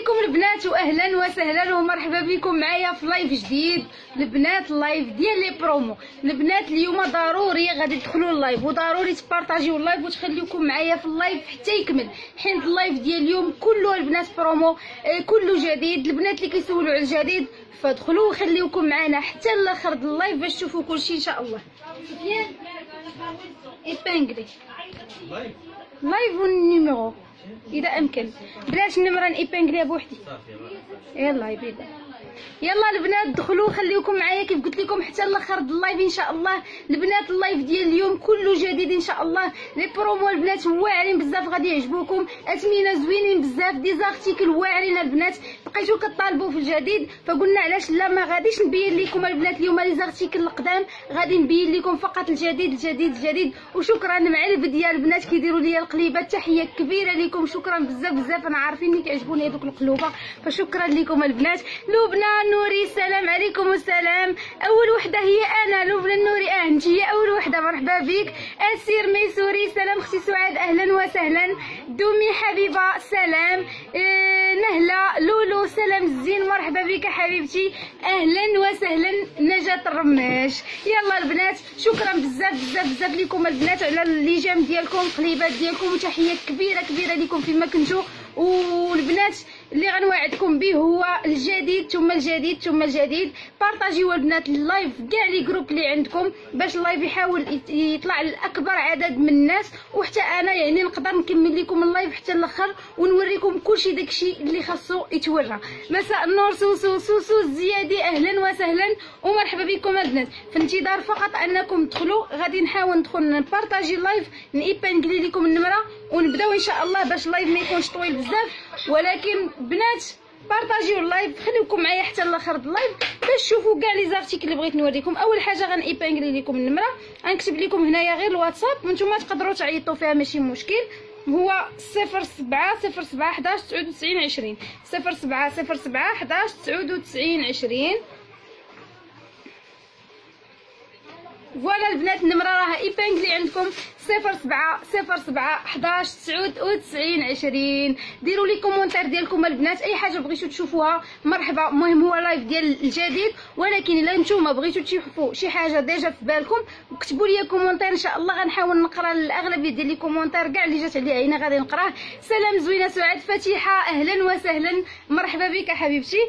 عليكم البنات واهلا وسهلا ومرحبا بكم معايا في لايف جديد. البنات اللايف ديال لي برومو. البنات اليوم ضروري غادي تدخلوا اللايف وضروري تبارطاجيو اللايف وتخليوكم معايا في اللايف حتى يكمل، حيت اللايف ديال اليوم كله البنات برومو، كله جديد. البنات اللي كيسولوا على الجديد فادخلوا وخليوكم معنا حتى الاخر د اللايف باش تشوفوا كلشي ان شاء الله. سفيان ايبانغلي لايف والنيميرو اذا امكن، بلاش النمره نيبانغليها بوحدي. يلا يبيض، يلا البنات دخلوا خليكم معايا كيف قلت لكم حتى الاخر د اللايف ان شاء الله. البنات اللايف ديال اليوم كله جديد ان شاء الله. لي برومو البنات واعرين بزاف غادي يعجبوكم، اثمنه زوينين بزاف، دي زارتيكل واعرين البنات. بقيتو كطالبوا في الجديد فقلنا علاش لا ما غاديش نبين لكم البنات اليوم لي زارتيكل القدام، غادي نبين لكم فقط الجديد الجديد الجديد. وشكرا مع البديه البنات كيديروا لي القليبات، تحيه كبيره لكم، شكرا بزاف بزاف. انا عارفين اني كيعجبوني هذوك القلوبه فشكرا لكم البنات. لبنى نوري السلام عليكم والسلام. اول وحده هي انا لبنى النوري، انت هي اول وحده، مرحبا بك. اسير ميسوري سلام اختي سعاد اهلا وسهلا. دومي حبيبه سلام. نهله لولو سلام الزين مرحبا بك حبيبتي اهلا وسهلا. نجاة الرماش. يلا البنات شكرا بزاف بزاف بزاف لكم البنات على اللجام ديالكم القليبات ديالكم، وتحيه كبيره كبيره لكم فيما كنتو. والبنات اللي غنوعدكم به هو الجديد ثم الجديد ثم الجديد. بارطاجيو البنات اللايف كاع لي جروب اللي عندكم باش اللايف يحاول يطلع لاكبر عدد من الناس، وحتى انا يعني نقدر نكمل لكم اللايف حتى الاخر ونوريكم كلشي داكشي اللي خاصو يتورى. مساء النور سوسو سوسو الزيادي اهلا وسهلا ومرحبا بكم البنات. في انتظار فقط انكم تدخلوا، غادي نحاول ندخل نبارطاجي اللايف، نيبانغلي لكم النمره ونبداو ان شاء الله باش اللايف ما يكونش طويل بزاف. ولكن بنات بارطاجيو اللايف خليكم معايا حتى الاخر د اللايف باش تشوفوا كاع لي زارتيكل اللي بغيت نوريكم. اول حاجه غنيبانغلي لكم النمره، غنكتب لكم هنايا غير الواتساب وانتم تقدروا تعيطوا فيها ماشي مشكل. هو 07 07 11 99 20 07 07 11 99 20. فوالا البنات النمره راها ايبانغلي عندكم 07 07 11 99 20. ديروا لي كومونتير ديالكم البنات، اي حاجه بغيتو تشوفوها مرحبا. المهم هو لايف ديال الجديد، ولكن الا نتوما بغيتو تشوفوا شي حاجه ديجا في بالكم كتبوا لي كومونتير ان شاء الله غنحاول نقرا الاغلبيه ديال لي كومونتير كاع اللي جات عليا عيني غادي نقراه. سلام زوينه سعاد فاتحه اهلا وسهلا مرحبا بك حبيبتي.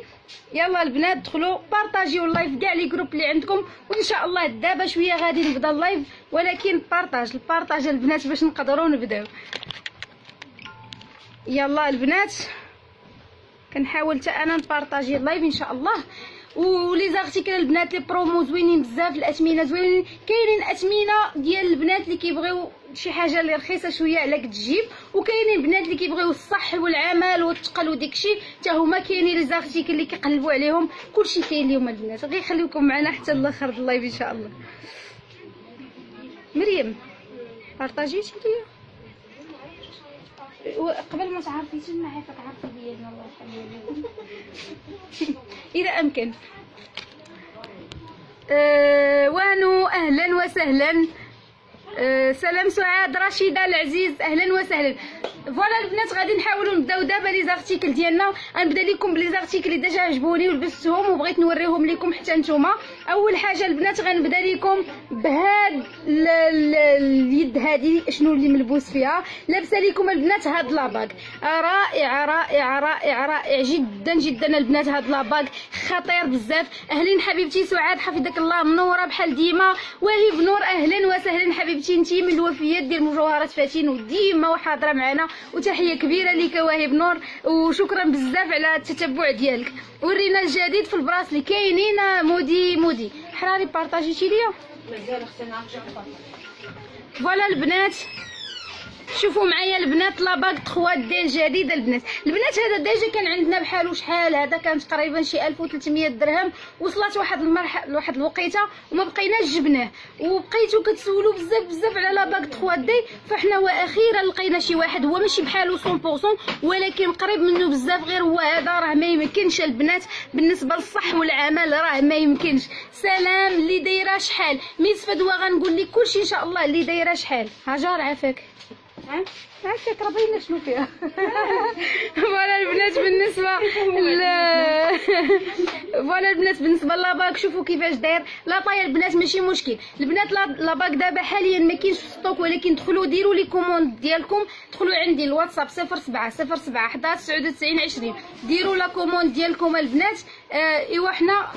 يلا البنات دخلوا بارطاجيو اللايف كاع لي جروب اللي عندكم، وان شاء الله دابا شويه غادي نبدا اللايف، ولكن البارطاج البنات باش نقدروا نبداو. يلا البنات كنحاول حتى انا نبارطاجي اللايف ان شاء الله. ولي زارتيكل البنات لي برومو زوينين بزاف، الاثمنه زوينين. كاينين اثمنه ديال البنات اللي كيبغيو شي حاجه اللي رخيصه شويه على قد الجيب، وكاينين البنات اللي كيبغيو الصح والعمل والثقل وداكشي حتى هما. كاينين لي زارتيكل اللي كيقلبوا عليهم، كلشي كاين اليوم البنات. غير خليكم معنا حتى الاخر د اللايف ان شاء الله. مريم بارطاجيتي ليا قبل ما تعرفي تما عافاك عرفي ليا الله يخليها لكم اذا امكن. وانو اهلا وسهلا. سلام سعاد رشيده العزيز اهلا وسهلا. فوالا البنات غادي نحاولوا نبداو دابا لي زارتيكل ديالنا. غنبدا لكم بلي زارتيكل اللي ديجا عجبوني ولبستهم وبغيت نوريهم لكم حتى نتوما. اول حاجه البنات غنبدا لكم بهاد اليد هذه شنو اللي ملبوس فيها. لابسه لكم البنات هاد لاباك رائع رائع رائع رائع جدا جدا البنات. هاد لاباك خطير بزاف. اهلين حبيبتي سعاد حفظك الله منوره بحال ديما. وهيب نور اهلا وسهلا حبيبتي، انتي من الوفيات ديال مجوهرات فاتين وديما وحاضره معنا، وتحيه كبيره ليك وهيب نور وشكرا بزاف على التتبع ديالك. ورينا الجديد في البراسلي كاينين. مودي حراري بارطاجيتي ليا مازال اختنا. فوالا البنات شوفوا معايا البنات لاباك 3 دي الجديد البنات. البنات هذا ديجا كان عندنا بحالو شحال، هذا كان تقريبا شي 1300 درهم. وصلت واحد الوقيته وما بقيناش جبناه، وبقيتو كتسولوا بزاف بزاف على لاباك 3 دي. فاحنا واخيرا لقينا شي واحد هو ماشي بحالو 100% ولكن قريب منه بزاف. غير هو هذا راه ما يمكنش البنات بالنسبه للصح والعمل، راه ما يمكنش. سلام اللي دايره شحال ميس فدوى غنقول لك كلشي ان شاء الله. اللي دايره شحال هاجر عافاك هاكا كربينا شنو فيها. فوالا البنات بالنسبه فوالا البنات بالنسبه لاباك شوفوا كيفاش داير لا طاي البنات ماشي مشكل. البنات لاباك دابا حاليا ما كاينش في ستوك، ولكن دخلوا ديروا لي كوموند ديالكم، دخلوا عندي الواتساب 07 07 11 99 20 ديروا لا كوموند ديالكم البنات. ايوا حنا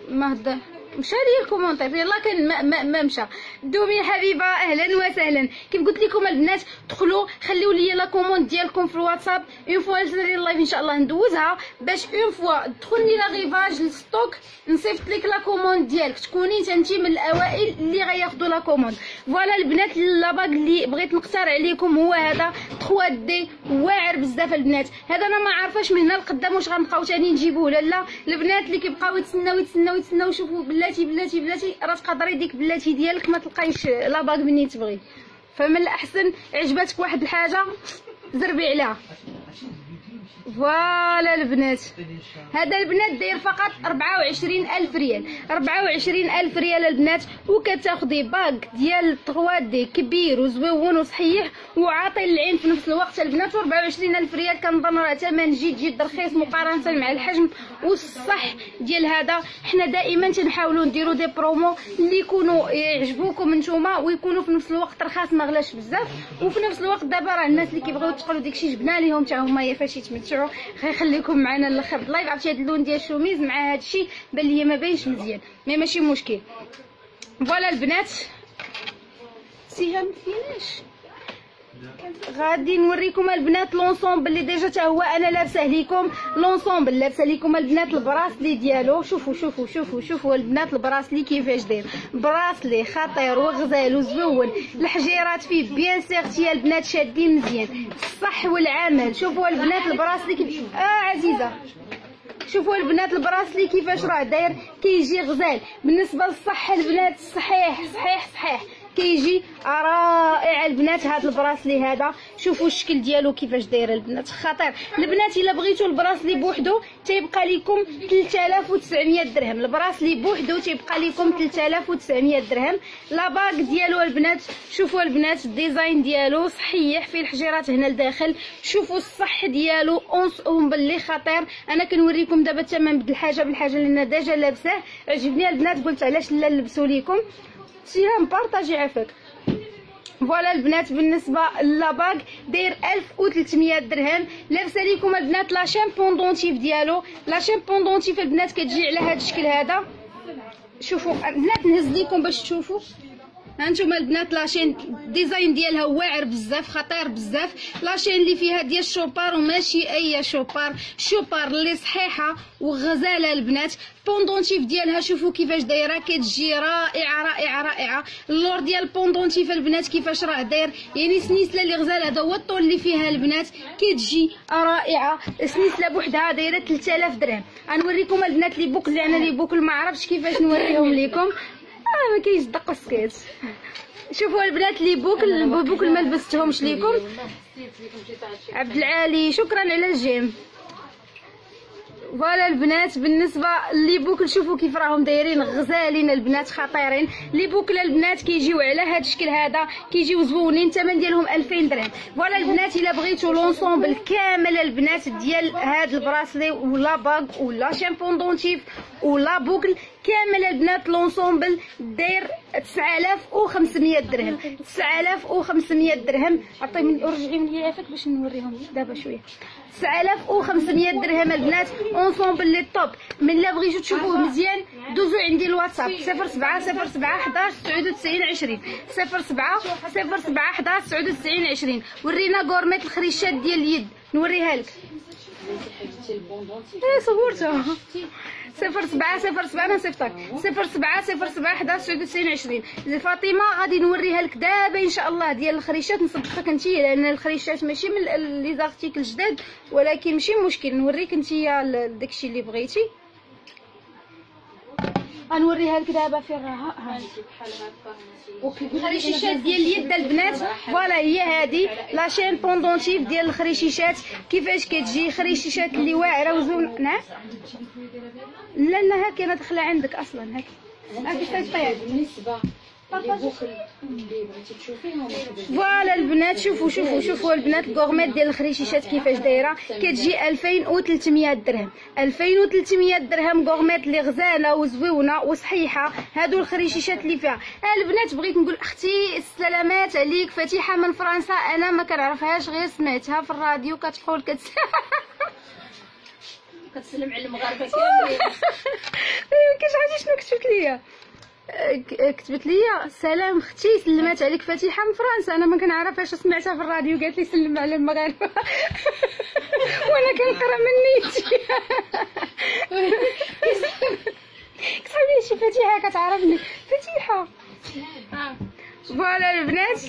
ما هدا مشى لي الكومونتير يلاه كان ما مشى. دومي حبيبه اهلا وسهلا. كيف قلت لكم البنات دخلوا خليوا لي لا كوموند ديالكم في الواتساب. اون فوا نسري اللايف ان شاء الله ندوزها باش اون فوا دخلني لا غيفاج للستوك نصيفط لك لا كوموند ديالك تكوني انتي من الاوائل اللي غياخذوا لا كوموند. فوالا البنات لاباك اللي بغيت نقترح عليكم هو هذا 3 دي واعر بزاف البنات. هذا انا ما عارفاش من هنا لقدام واش غنبقاو ثاني نجيبوه ولا لا. البنات اللي كيبقاو يتسناو شوفوا بلاتي راه تقدري ديك بلاتي ديالك ما تلقايش لاباك منين تبغي. فمن الاحسن عجباتك واحد الحاجه زربي عليها. فوالا البنات هذا البنات داير فقط 24000 ريال. 24000 ريال البنات، وكتاخدي باك ديال 3 دي كبير وزويون وصحيح وعاطي للعين في نفس الوقت البنات. 24000 ريال كنظن راه ثمن جد رخيص مقارنه مع الحجم والصح ديال هذا. حنا دائما تنحاولوا نديروا دي برومو اللي يكونوا يعجبوكم نتوما ويكونوا في نفس الوقت رخاص ما غلاش بزاف، وفي نفس الوقت دابا راه الناس اللي كيبغيو يتقلوا داكشي جبنا ليهم حتى هما فاش يتمتعوا. غنخليكم معنا الاخر اللايف. عرفتي هذا اللون ديال الشوميز مع هذا الشيء بان ليا ما باينش مزيان مي ماشي مشكل. فوالا البنات سيها مفيناش غادي نوريكم البنات لونسومبل اللي ديجا حتى هو انا لابسه ليكم. لونسومبل لابسه ليكم البنات البراسلي ديالو. شوفوا البنات البراسلي كيفاش داير. براسلي خطير وغزال وزوون، الحجيرات فيه بيان سيغتي البنات شادين مزيان الصح والعمل. شوفوا البنات البراسلي كيف عزيزه شوفوا البنات البراسلي كيفاش راه داير كيجي غزال. بالنسبه للصحه البنات صحيح كيجي رائع البنات. هذا البراسلي هذا شوفوا الشكل ديالو كيفاش داير البنات خطير. البنات الا بغيتوا البراسلي بوحدو تيبقى لكم 3900 درهم. البراسلي بوحدو تيبقى لكم 3900 درهم. لا باك ديالو البنات شوفوا البنات الديزاين ديالو صحيح فيه الحجيرات هنا لداخل. شوفوا الصح ديالو اونسهم باللي خطير. انا كنوريكم دابا الثمن بالحاجه اللي انا ديجا لابساه عجبني البنات قلت علاش لا نلبسو ليكم. سيها مبارطاجي عافاك. فوالا البنات بالنسبه لاباك داير 1300 درهم. لابسه ليكم البنات لا شين بوندونتيف ديالو. لا شين بوندونتيف البنات كتجي على هذا الشكل هذا. شوفوا البنات نهز ليكم باش تشوفوا. هانتوما البنات لاشين ديزاين ديالها واعر بزاف خطير بزاف. لاشين اللي فيها ديال الشوبار وماشي اي شوبار اللي صحيحه وغزاله البنات. بوندونتيف ديالها شوفوا كيفاش دايره كتجي رائعه. اللور ديال البوندونتيف البنات كيفاش راه داير يعني سنيسله اللي غزال. هذا هو الطول اللي فيها البنات كتجي رائعه. سنيسله بوحدها دايره 3000 درهم. غنوريكم البنات لي بوكل انا لي بوكل ما عرفتش كيفاش نوريهم لكم. ما كاينش دق السكيت. شوفوا البنات لي بوكل ما لبستهمش ليكم. عبد العالي شكرا على الجيم. فوالا البنات بالنسبه لي بوكل شوفوا كيف راهم دايرين غزالين البنات خطيرين. لي بوكل البنات كيجيو على هذا الشكل هذا كيجيو زوينين الثمن ديالهم 2000 درهم. فوالا البنات الا بغيتوا لونسومبل كامل البنات ديال هذا البراسلي ولا باغ ولا شامبوندونتيف ولا بوكل كامل البنات لونسومبل داير 9500 درهم. 9500 درهم. عطيني رجعي من يافك باش نوريهم دابا شويه. 9500 درهم البنات اونسومبل لي طوب. من لا بغيتو تشوفوه مزيان دوزو عندي الواتساب 07 07 11 99 20 07 07 11 99 20. ورينا غورميت الخريشات ديال اليد نوريها لك. صورتها 07 انا صيفطك 07 07 11 99 20. فاطمه غادي نوريها لك دابا ان شاء الله ديال الخريشات نصدقك انت لان الخريشات ماشي من لي زارتيكل جداد ولكن ماشي مشكل نوريك انت داكشي اللي بغيتي. غنوريها لك دابا في الرها. الخريشيشات ديال اليد البنات فوالا هي هذه لا شين بوندونتيف ديال الخريشيشات كيفاش كتجي. خريشيشات اللي واعره وزون. نعم لا هاكي انا داخله عندك اصلا هاكي فايطه بالنسبه فوالا البنات شوفوا البنات الكورميت ديال الخريشيشات كيفاش دايره، كتجي 2300 درهم. 2300 درهم كورميت اللي غزاله وزويونه وصحيحه. هادو الخريشيشات اللي فيها. البنات بغيت نقول اختي السلامات عليك فاتحه من فرنسا، انا ما كنعرفهاش غير سمعتها في الراديو كتقول كتسلم على المغاربه كاملين. كاش عرفتي شنو كتبت ليا؟ كتبت لي سلام اختي سلمات عليك فاتحه من فرنسا، انا ما كنعرفهاش سمعتها في الراديو قالت لي سلم على المغاربه. وانا كنقرا من نيتي. كتحبي شي فاتحه كتعرفني فاتحه. فوالا البنات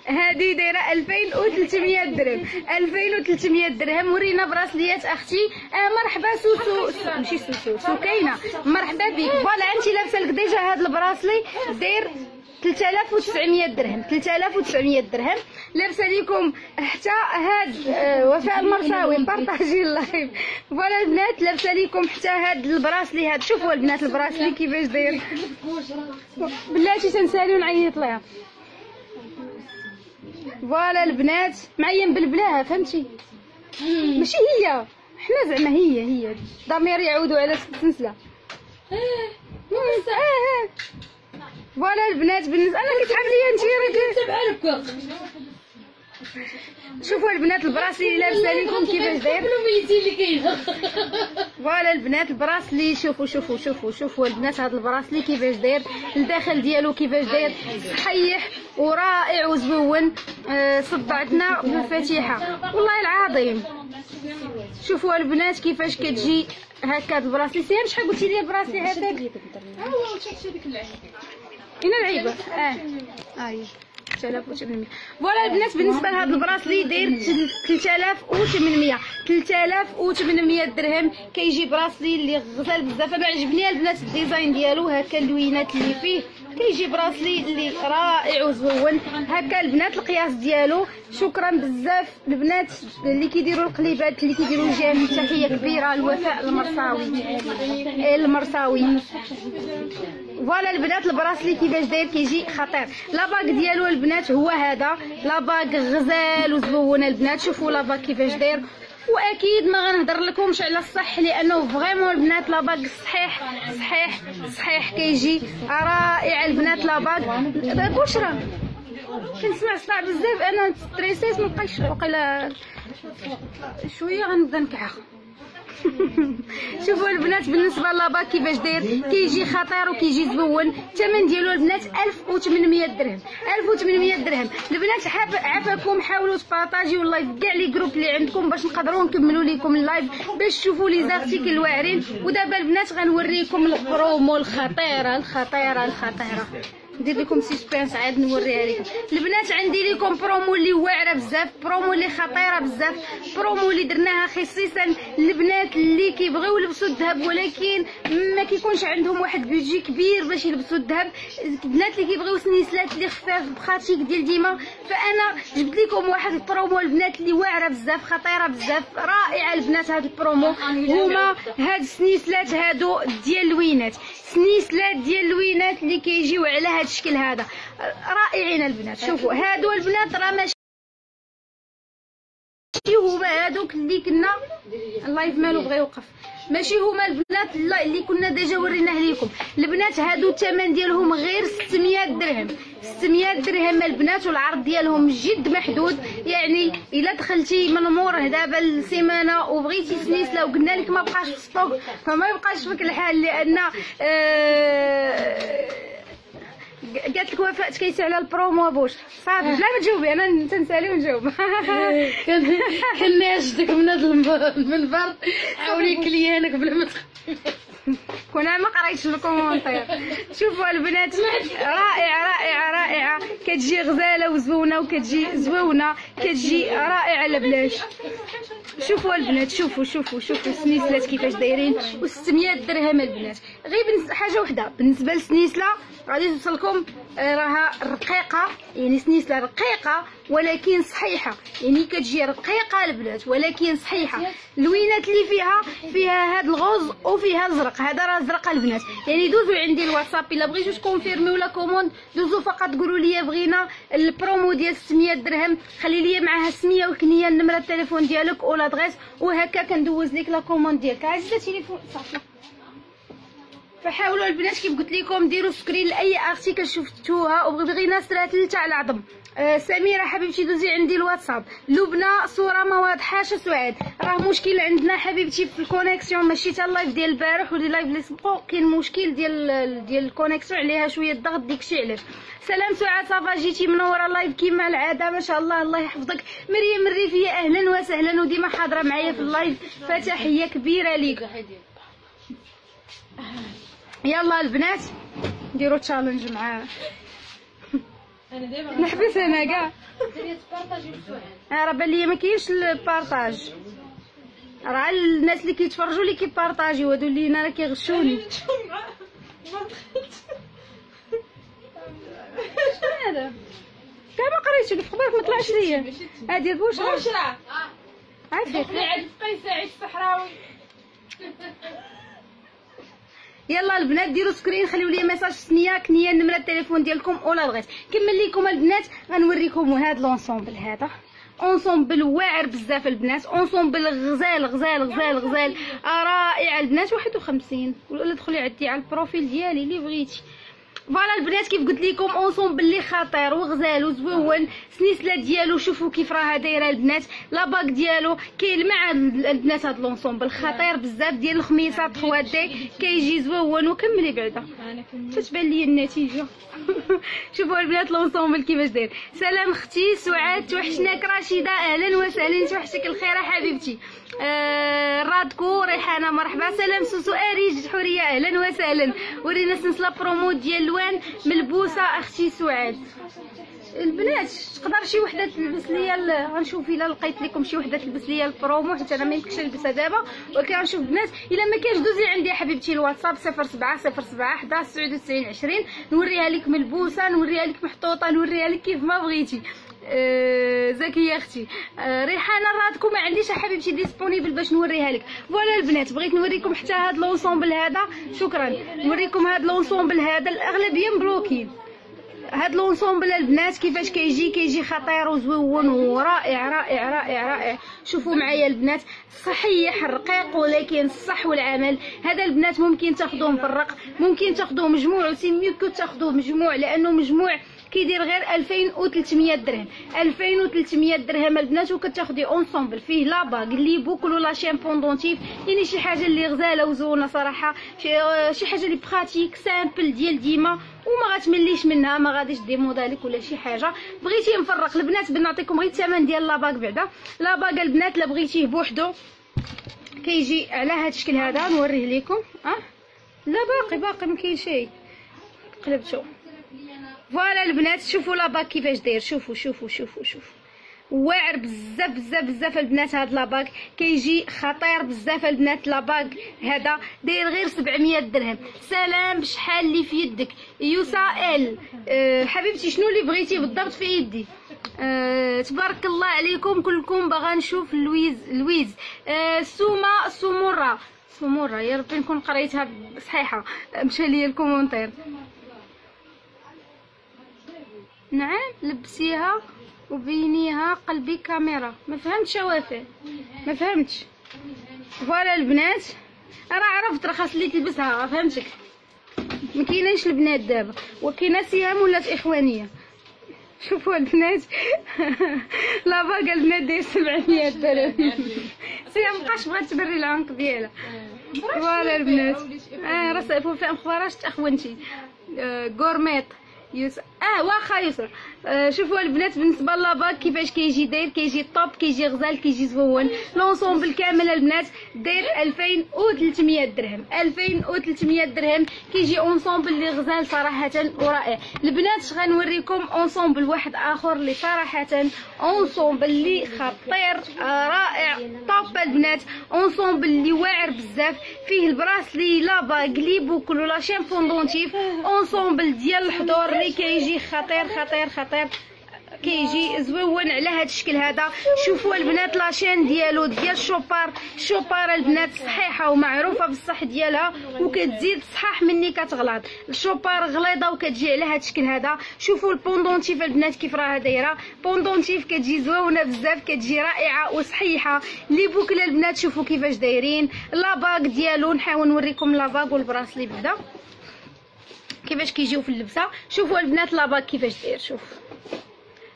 هذه دايره 2300 درهم. 2300 درهم. ورينا براسليات اختي. مرحبا سوسو ماشي سوسو سكينه، مرحبا بك. فوالا انت لابسه لك ديجا هذا البراسلي داير 3900 درهم. 3900 درهم لابسه ليكم حتى هاد وفاء المرساوي بارطاجي اللايف. فوالا البنات لابسه ليكم حتى هاد البراسلي هاد. شوفوا البنات البراسلي كيفاش داير. بلاتي تنسالي ونعيط لها. فوالا البنات معين بالبلاها فهمتي، ماشي هي حنا زعما هي ضمير يعودوا على السلسله. فوالا البنات بالنسبه انا كتعب ليا انت راك شوفوا البنات البراسلي اللي لابسه ليكم كيفاش داير. فوالا البنات البراسلي شوفوا البنات هذا البراسلي كيفاش داير، الداخل ديالو كيفاش داير صحيح ورائع وزوون. صدعتنا بالفاتحه والله العظيم. شوفوا البنات كيفاش كتجي هكا البراسلي. سير شحال قلتي لي البراسلي هذاك؟ هنا العيبه 3800. فوالا البنات بالنسبه لهذا البراسلي داير 3800 درهم. كيجي براسلي اللي غزال بزاف. انا عجبني البنات الديزاين ديالو هكا اللوينات اللي فيه. كيجي براسلي اللي رائع وزوون هكا البنات. القياس ديالو شكرا بزاف البنات اللي كيديروا القليبات اللي كيديروا الجامي. تحيه كبيره لوفاء المرساوي. فوالا البنات البراسلي كيفاش داير كيجي خطير. لاباك ديالو البنات هو هذا لاباك غزال وزوون البنات. شوفوا لاباك كيفاش داير. واكيد ما غنهضر لكمش على الصح لانه فريمون البنات لاباك صحيح كيجي رائع البنات. لاباك بشرى كنسمع صداع بزاف انا ستريسيت مابقيتش وقيلا شويه غنبدا نكعخ. شوفوا البنات بالنسبه لاباك كيفاش داير كيجي خطير وكيجي زوون. الثمن ديالو البنات 1800 درهم. 1800 درهم البنات. عافاكم حاولوا تبارطاجيو اللايف كاع لي جروب اللي عندكم باش نقدروا نكملوا لكم اللايف باش تشوفوا لي زارتيكل الواعرين. ودابا البنات غنوريكم البرومو الخطيره. ندير لكم سسبانس عاد نوريها لكم البنات. عندي لكم برومو اللي واعره بزاف، برومو اللي خطيره بزاف، برومو اللي درناها خصيصا للبنات اللي كيبغيو يلبسوا الذهب ولكن ما كيكونش عندهم واحد بيجي كبير باش يلبسوا الذهب. البنات اللي كيبغيو سنيسلات اللي خفاف بخاتيك ديال ديما. فانا جبت لكم واحد البرومو البنات اللي واعره بزاف خطيره بزاف رائعه البنات. هاد البرومو هما هاد السنيسلات هادو ديال اللوينات. سنيسلات ديال اللوينات اللي كيجيو على هاد الشكل هذا رائعين البنات. شوفوا هادو البنات راه ماشي هما هادوك اللي كنا اللايف مالو بغى يوقف. ماشي هما البنات اللي كنا ديجا وريناه لكم البنات. هادو الثمن ديالهم غير 600 درهم. 600 درهم البنات. والعرض ديالهم جد محدود. يعني الا دخلتي من موره دابا السيمانه وبغيتي سنيسله وقلنا لك ما بقاش في ستوك فما يبقاش فيك الحال لان قالت لك وفاء تكيسي على البرومو بوش صافي. بلا ما تجاوبي انا تنسالي ونجاوب. كناشدك من هذا المنبر عاوني كليانك بلا ما كنا ما قريتش الكومونتير. شوفوا البنات رائعه كتجي غزاله وزوونه وكتجي زوونه كتجي رائعه لبلاش. شوفوا البنات شوفوا السنيسلات كيفاش دايرين و600 درهم البنات. غير حاجه وحده بالنسبه للسنيسله غادي توصلكم. راها رقيقه، يعني سنيسله رقيقه ولكن صحيحه، يعني كتجي رقيقه البنات ولكن صحيحه. اللوينات اللي فيها هاد الغوز وفيها الزرق، هذا راه زرق البنات. يعني دوزو عندي الواتساب الا بغيتو تكونفيرميو لا كوموند، دوزو فقط قولوا لي بغينا البرومو ديال 600 درهم، خلي لي معاها السميه والكنيه النمره التليفون ديالك او لادغيس، وهكا كندوز لك لا كوموند ديالك. عزيزه التليفون صافي. فحاولوا البنات كيف قلت لكم ديروا سكرين لاي ارتيكل شفتوها وبغينا سرات تاع العظم. سميره حبيبتي دوزي عندي الواتساب. لبنى صوره ما واضحاش. سعاد راه مشكل عندنا حبيبتي في الكونيكسيون، ماشي حتى اللايف ديال البارح ولا اللايف اللي سبقو، كاين مشكل ديال الكونيكسيون عليها شويه الضغط، داكشي علاش. سلام سعاد صافا جيتي منوره اللايف كيما العاده ما شاء الله، الله يحفظك. مريم الريفيه اهلا وسهلا وديما حاضره معايا في اللايف، فتحيه كبيره ليك. يلا البنات نديرو تشالنج مع نحبس انا كاع. راه بان ليا ما كاينش البارطاج، راه الناس اللي كيتفرجوا اللي كيبارطاجيو، هادو اللي انا راه كيغشوني. هذا كاع ما قريتش الاخبار، ما طلعش ليا. هادي البشرى عافاك عند قيس سعيد الصحراوي. يلا البنات ديروا سكرين، خليو لي ميساج سميه كنيه النمره التليفون ديالكم ولا بغيت. كمل لكم البنات غنوريكم هذا لونسومبل، هذا اونسومبل واعر بزاف البنات، اونسومبل غزال غزال غزال غزال رائع البنات. 51 ولا دخلي عندي على البروفيل ديالي اللي بغيتي. فوالا البنات كيف قلت لكم اونسومبل اللي خطير وغزال وزوون. سنيسله ديالو شوفوا كيف راها دايره البنات، لاباك ديالو كاين مع البنات. هاد لونسومبل خطير بزاف ديال الخميسات خواتي، كيجي زوون. وكملي بعدا تتبان لي النتيجه. شوفوا البنات لونسومبل كيفاش داير. سلام اختي سعاد توحشناك. رشيده اهلا وسهلا، توحشك الخير حبيبتي. رادكو ريحانه مرحبا. سلام سوسو اريج حوريه اهلا وسهلا. ورينا سلسله برومو ديال الوان ملبوسه اختي سعاد. البنات تقدر شي وحده تلبس ليا، غنشوف الا لقيت لكم شي وحده تلبس ليا البرومو، حيت انا ما يمكنش نلبسها دابا، ولكن غنشوف البنات. الا ما كاينش دوزي عندي حبيبتي الواتساب 07 07 11 99 20، نوريها لك ملبوسه، نوريها لك محطوطه، نوريها لك كيف ما بغيتي. زكيه اختي. ريحانه راتكم ما عنديش حبيبتي ديسپونيبل باش نوريها لك. فوالا البنات بغيت نوريكم حتى هاد لونسومبل هذا، شكرا. نوريكم هاد لونسومبل هذا، الاغلبيه مبلوكين. هاد لونسومبل البنات كيفاش كيجي خطير وزوون ورائع رائع رائع رائع. شوفوا معايا البنات، صحيح رقيق ولكن الصح والعمل. هذا البنات ممكن تاخذوه مفرق، ممكن تاخذوه مجموع، وسي ميكو تاخذوه مجموع لانه مجموع كيدير غير 2300 درهم. 2300 درهم البنات، وكتاخدي اونسومبل فيه لاباغ اللي بوكل ولا شامبوندونتيف، يعني شي حاجه اللي غزاله وزونه صراحه، شي حاجه اللي براتيك سامبل ديال ديما وما غتمليش منها، ما غاديش ديموداليك ولا شي حاجه. بغيتي مفرق البنات بنعطيكم غير الثمن ديال لاباغ بعدا. لاباغ البنات لا بغيتيه بوحدو كيجي على هذا الشكل هذا، نوريه لكم. لا باقي ما كاين شيء، قلبتو. فوالا البنات شوفوا لاباك كيفاش داير، شوفوا واعر بزاف بزاف بزاف البنات. هاد لاباك كيجي خطير بزاف البنات. لاباك هذا داير غير 700 درهم. سلام بشحال اللي في يدك يوسائل. حبيبتي شنو اللي بغيتي بالضبط في يدي؟ تبارك الله عليكم كلكم. باغا نشوف لويز. سمورة يا ربي نكون قريتها صحيحه، مشى ليا الكومونتير. نعم لبسيها وبينيها قلبي كاميرا. ما فهمتش وافاء، ما فهمتش. فوالا البنات راه عرفت، راه خاص اللي تلبسها، فهمتك. ما كايناش البنات دابا، وكاينه سهام ولات اخوانيه. شوفوا البنات لا باقا البنات داير 700 درهم. سهام مابقاش بغات تبري العنق ديالها. فوالا البنات راه فهم مخبراش اخوانتي. غورميط واخا يسرا. شوفوا البنات بالنسبه للاباك كيفاش كيجي داير، كيجي طوب، كيجي غزال، كيجي زوون. لونسومبل كامل البنات داير 2300 درهم. 2300 درهم كيجي اونسومبل اللي غزال صراحه ورائع. البنات غنوريكم اونسومبل واحد اخر اللي صراحه اونسومبل اللي خطير رائع طوب البنات. اونسومبل اللي واعر بزاف، فيه البراسلي لاباك لي بوكل ولا شين فوندونتيف. اونسومبل ديال الحضور اللي كيجي خطير خطير خطير، كيجي زوون على هذا الشكل هذا. شوفوا البنات لاشين ديالو ديال شوبار البنات صحيحه ومعروفه بالصح ديالها، وكتزيد صحاح مني كتغلط. الشوبار غليظه وكتجي على هذا الشكل هذا. شوفوا البوندونتيف البنات كيف راها دايره، بوندونتيف كتجي زوونه بزاف، كتجي رائعه وصحيحه. لي بوكل البنات شوفوا كيفاش دايرين. لاباك ديالو نحاول نوريكم لاباك والبراسلي بدا كيفاش كيجيو في اللبسه. شوفوا البنات لاباك كيفاش داير، شوف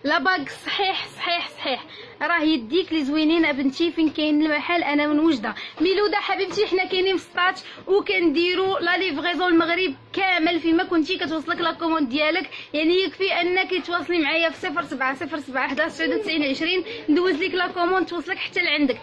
لاباك صحيح صحيح صحيح. راه يديك لي زوينين بنتي فين كاين المحل انا من وجده. ميلوده حبيبتي حنا كاينين في سطات وكنديروا لا ليفغيزون المغرب كامل فيما كنتي كتوصلك لا كوموند ديالك. يعني يكفي انك تواصلي معايا في 0707 11 99 20 ندوز لك لا كوموند توصلك حتى لعندك.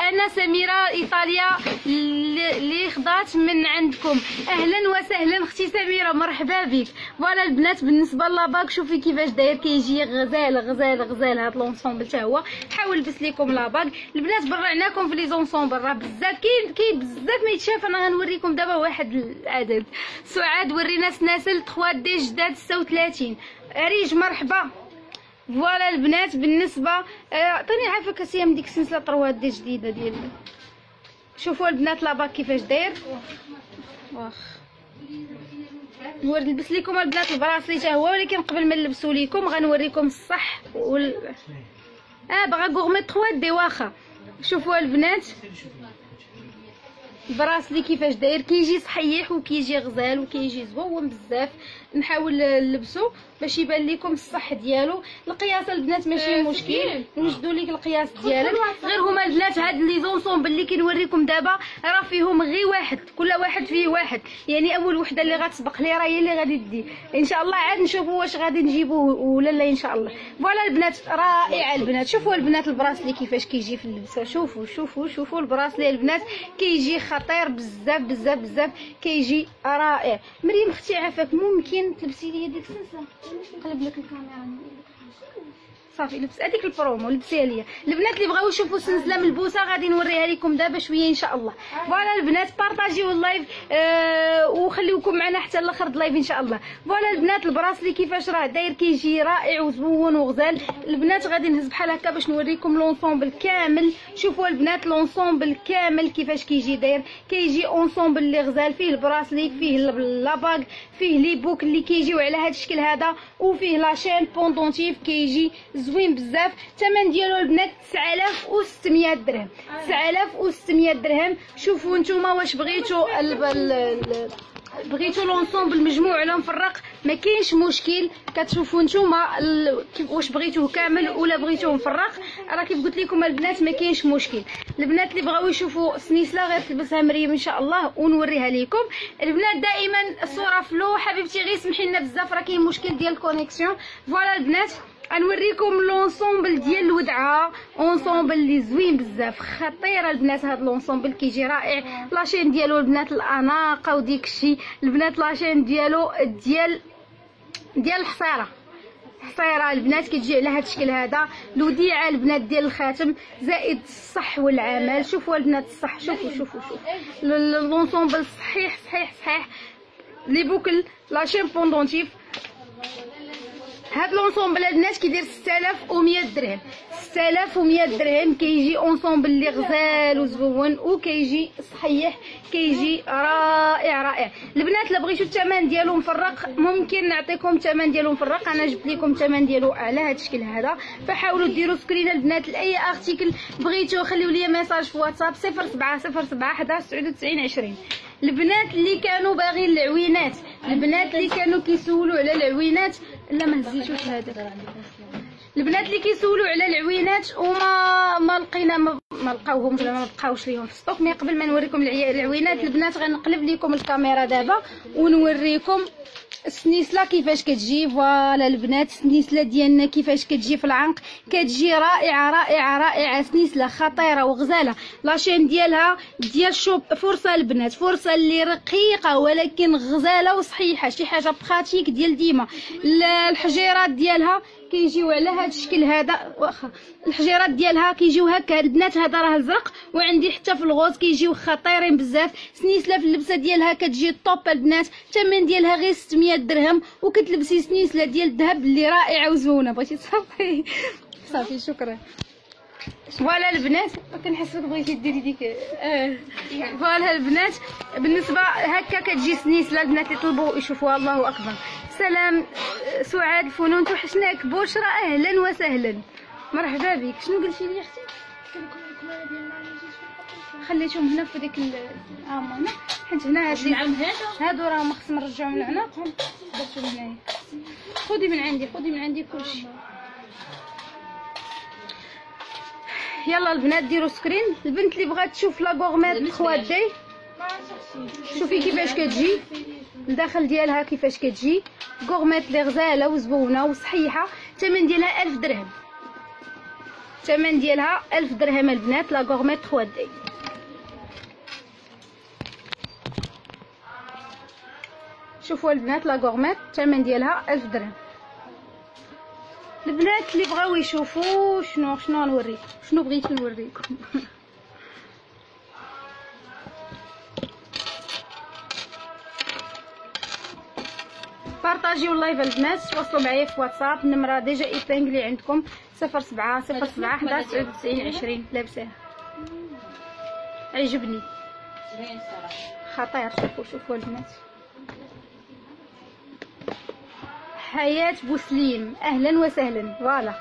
انا سميره ايطاليا اللي خضات من عندكم. اهلا وسهلا اختي سميره، مرحبا بك. فوالا البنات بالنسبه لاباك شوفي كيفاش داير، كيجي غزال غزال غزال. هاد لونسومبل حتى هو حاول نلبس لكم لاباك. البنات برعناكم في لي زونسومبل راه بزاف كاين بزاف ما يتشاف. انا غنوريكم دابا واحد العدد. سعاد ورينا سناسل 3 دي جداد 36 ريج مرحبا. فوالا البنات بالنسبه عطيني عافاك سيام ديك السلسله 3 دي جديده ديال. شوفوا البنات لاباك كيفاش داير. واخ نلبس لكم البنات البراسلي حتى هو، ولكن قبل ما نلبسو لكم غنوريكم الصح بغا غورمي 3 دي واخا. شوفوا البنات البراسلي كيفاش داير، كيجي صحيح وكيجي غزال وكيجي زوون بزاف. نحاول نلبسو باش يبان لكم الصح ديالو. القياس البنات ماشي مشكل، نوجدوا لك القياس ديالك. غير هما البنات هاد لي زونسومبل اللي كنوريكم دابا راه فيهم غير واحد، كل واحد فيه واحد. يعني اول وحده اللي غتسبق لي راه هي اللي غادي تدي ان شاء الله. عاد نشوفوا واش غادي نجيبوه ولا لا ان شاء الله. فوالا البنات رائعه البنات. شوفوا البنات البراسلي كيفاش كيجي في اللبسه. شوفوا شوفوا شوفوا البراسلي البنات كيجي خطير بزاف بزاف بزاف، كيجي رائع. مريم اختي عافاك ممكن تلبسي لي ديك السلسله؟ نقلب لك الكاميرا صافي. لبس هذيك البرومو لبسيها ليا. البنات اللي بغاو يشوفوا السلسله ملبوسه غادي نوريها لكم دابا شويه ان شاء الله. فوالا البنات بارطاجيو اللايف وخليوكم معنا حتى الاخر اللايف ان شاء الله. فوالا البنات البراسلي كيفاش راه داير، كيجي رائع وزوون وغزال. البنات غادي نهز بحال هكا باش نوريكم لونسومبل كامل. شوفوا البنات لونسومبل كامل كيفاش كيجي داير، كيجي اونسومبل اللي غزال، فيه البراسلي، فيه لاباك، فيه لي بوك اللي كيجيو على هذا الشكل هذا، وفيه لاشين بوندونتيف كيجي زوين بزاف. الثمن ديالو البنات 9600 درهم. 9600 درهم. شوفوا نتوما واش بغيتو لونسومبل مجموع ولا مفرق ما كاينش مشكل. كتشوفوا نتوما واش بغيتوه كامل ولا بغيتوه مفرق. راه كيف قلت لكم البنات ما كاينش مشكل. البنات اللي بغاو يشوفوا سنيسله غير تلبسها مريم ان شاء الله ونوريها لكم. البنات دائما الصوره فلو حبيبتي غير سمحي لنا بزاف راه كاين مشكل ديال الكونيكسيون. فوالا البنات غنوريكم لونسومبل ديال الودعه، اونسومبل اللي زوين بزاف خطيره البنات. هاد لونسومبل كيجي رائع. لاشين ديالو البنات الاناقه وديك الشيء. البنات لاشين ديالو ديال الحصيره البنات كتجي على هاد الشكل هذا. الوديعه البنات ديال الخاتم زائد الصح والعمل. شوفوا البنات الصح، شوفوا شوفوا شوفوا لونسومبل صحيح صحيح صحيح. لي بوكل لاشين بوندونتيف. هاد لونسومبل البنات كيدير 6100 درهم. 6100 درهم كيجي اونسومبل اللي غزال وزوون وكيجي صحيح، كيجي رائع رائع. البنات الا بغيتو الثمن ديالو مفرق ممكن نعطيكم الثمن ديالو مفرق. انا جبت لكم الثمن ديالو على هذا الشكل هذا. فحاولوا ديروا سكرين البنات لاي ارتيكل بغيتو. خليو لي ميساج في واتساب 0707 11 99 20. البنات اللي كانوا باغيين العوينات، البنات اللي كانوا كيسولوا على العوينات، لا ما هزيتوش هذا. البنات اللي كيسولوا على العوينات وما ما لقينا ما لقاوهمش ولا ما بقاوش ليهم في السطوك. مي قبل ما نوريكم العوينات البنات غنقلب لكم الكاميرا دابا ونوريكم السنيسله كيفاش كتجي. فوالا البنات السنيسله ديالنا كيفاش كتجي في العنق، كتجي رائعه رائعه رائعه، سنيسله خطيره وغزاله. لاشين ديالها ديال شوب فرصه البنات، فرصه اللي رقيقه ولكن غزاله وصحيحه، شي حاجه بخاتيك ديال ديما. الحجيرات ديالها كيجيو على هذا الشكل هذا، واخا الحجيرات ديالها كيجيو هكا البنات. هذا راه الزرق وعندي حتى في الغوز كيجيو خطيرين بزاف. سنيسله في اللبسه ديالها كتجي طوب البنات، الثمن ديالها غير 600 درهم، وكتلبسي سنيسله ديال الذهب اللي رائعه وزوينه. بغيتي تصافي صافي شكرا. فوالا البنات كنحسك بغيتي ديري ديك فوالا البنات بالنسبه هكا كتجي سنيسله. البنات يطلبوا يشوفوها. الله اكبر. سلام سعاد الفنون توحشناك. بشرى اهلا وسهلا مرحبا بك. شنو قلتي لي اختي؟ خليتهم هنا في ديك الامانه حيت هنا هادو راهم خصنا نرجعهم لعناقهم. درتهم هنايا. خذي من عندي كلشي. يلا البنات ديروا سكرين. البنت اللي بغات تشوف لا غورميت 3 دي شوفي كيفاش كتجي الداخل ديالها، كيفاش كتجي غورميت اللي غزاله وزبونه وصحيحه. الثمن ديالها 1000 درهم. الثمن ديالها 1000 درهم البنات لا غورميت 3 دي. شوفوا البنات لا غورميت الثمن ديالها 1000 درهم. البنات اللي بغاو يشوفوا شنو نوريكم، شنو بغيتو نوريكم. بارطاجيو اللايف البنات. تواصلوا معايا في واتساب، النمره ديجا ايبانغلي عندكم 07 07 11 99 20. لابساه عجبني خطير. شوفوا البنات. حياة بوسليم اهلا وسهلا. فوالا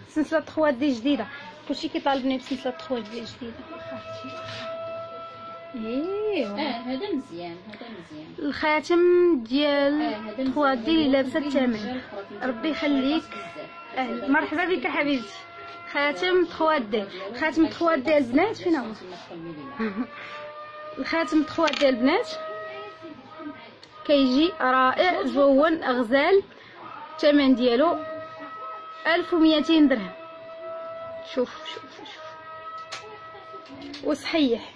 سلسله 3 دي جديده. كلشي كيطالبني بسلسله 3 دي جديده. ايوا هذا مزيان الخاتم ديال 3 دي اللي لابسه الثمن. ربي يخليك. مرحبا بك حبيبتي. خاتم 3 دي. خاتم 3 دي البنات فين هو؟ الخاتم 3 ديال البنات كيجي رائع زوون غزال. الثمن ديالو 1200 درهم. شوف وصحيح.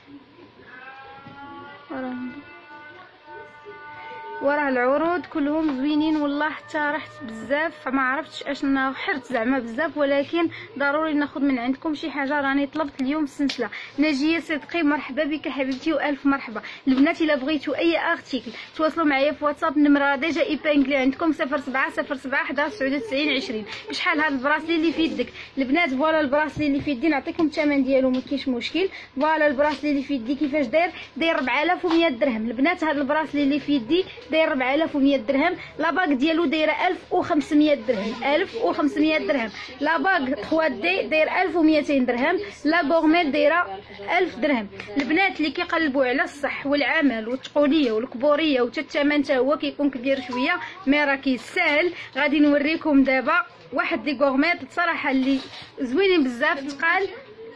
وراه العروض كلهم زوينين والله. حتى رحت بزاف ما عرفتش اشنا حرت زعما بزاف، ولكن ضروري ناخذ من عندكم شي حاجه. راني طلبت اليوم السلسله. ناجيه صدقي مرحبا بك حبيبتي والف مرحبا. البنات الا بغيتوا اي ارتيكل تواصلوا معايا في واتساب، النمره ديجا ايبانغلي عندكم 07 07 11 99 20. بشحال هذا البراسلي اللي في يدك البنات؟ فوالا البراسلي اللي في يدي نعطيكم الثمن ديالو ما كاينش مشكل. فوالا البراسلي اللي في يدي كيفاش داير 4100 درهم البنات. هذا البراسلي اللي في يدي داير 4100 درهم. لا باغ ديالو دايره 1500 درهم. 1500 درهم. لا باغ 3 دي داير 1200 درهم. لا غورميت دايره 1000 درهم. البنات اللي كيقلبوا على الصح والعمل والتقوليه والكبوريه وتا الثمن تا هو كيكون كبير شويه مي راه كيسهل. غادي نوريكم دابا واحد دي غورميت صراحه اللي زوينين بزاف تقال.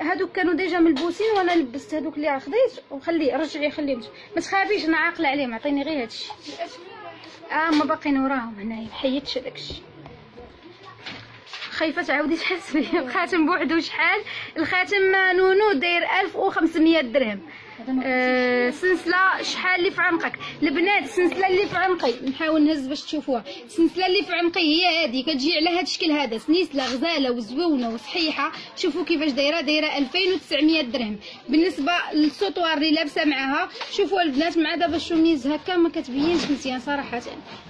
هادوك كانوا ديجا ملبوسين وانا لبست هادوك اللي خديت وخليه رجعي خليهم. ما تخافيش انا عاقله عليهم. عطيني غير هادشي. ما باقيين وراهم هنايا. حيدت داكشي. خايفه تعاودي تحسبي. الخاتم بوحدو شحال؟ الخاتم نونو داير 1500 درهم. سلسله شحال اللي في عنقك البنات؟ السلسله اللي في عنقي نحاول نهز باش تشوفوها. السلسله اللي في عنقي هي هذه كتجي على هذا الشكل هذا. سنيسله غزاله وزويونه وصحيحه. شوفوا كيفاش دايره 2900 درهم. بالنسبه للسطوار اللي لابسه معاها شوفوا البنات مع دابا الشوميز هكا ما كتبينش مزيان صراحه.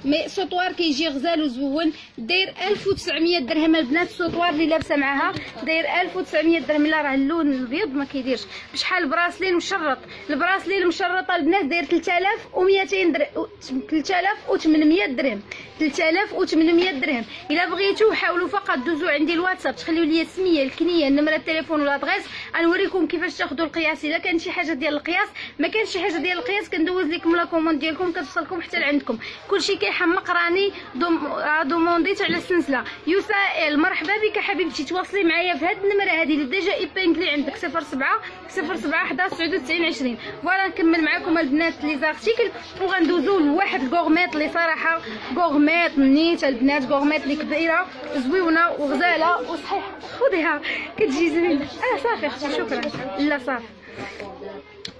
مي سطوار كيجي غزال وزوون داير 1900 درهم البنات. السطوار اللي لابسه معاها داير 1900 درهم. لا راه اللون الابيض ما كيديرش. بشحال براسلين وشرط البراسلي المشرطه البنات داير 3200 درهم، 3800 درهم، 3800 درهم. الا بغيتو حاولوا فقط دوزوا عندي الواتساب، تخليو لي السميه، الكنيه، نمره التليفون ولا الادريس، غنوريكم كيفاش تاخذوا القياس. الا كان شي حاجه ديال القياس، ما كانش شي حاجه ديال القياس كندوز لكم لا كوموند ديالكم كتوصلكم حتى لعندكم. كلشي كيحمق. راني دومونديت على السلسله. يسائل مرحبا بك حبيبتي، تواصلي معايا في هاد النمره هذه اللي ديجا ايبينغلي عندك 07 11 99 20. فوالا نكمل معكم البنات لي زارتيكل وغندوزو لواحد الكورميط اللي صراحه كورميط منيت البنات، كورميط اللي كبيره زويونه وغزاله وصحيحه. خذيها كتجي زوينه. صافي اختي شكرا. لا صافي.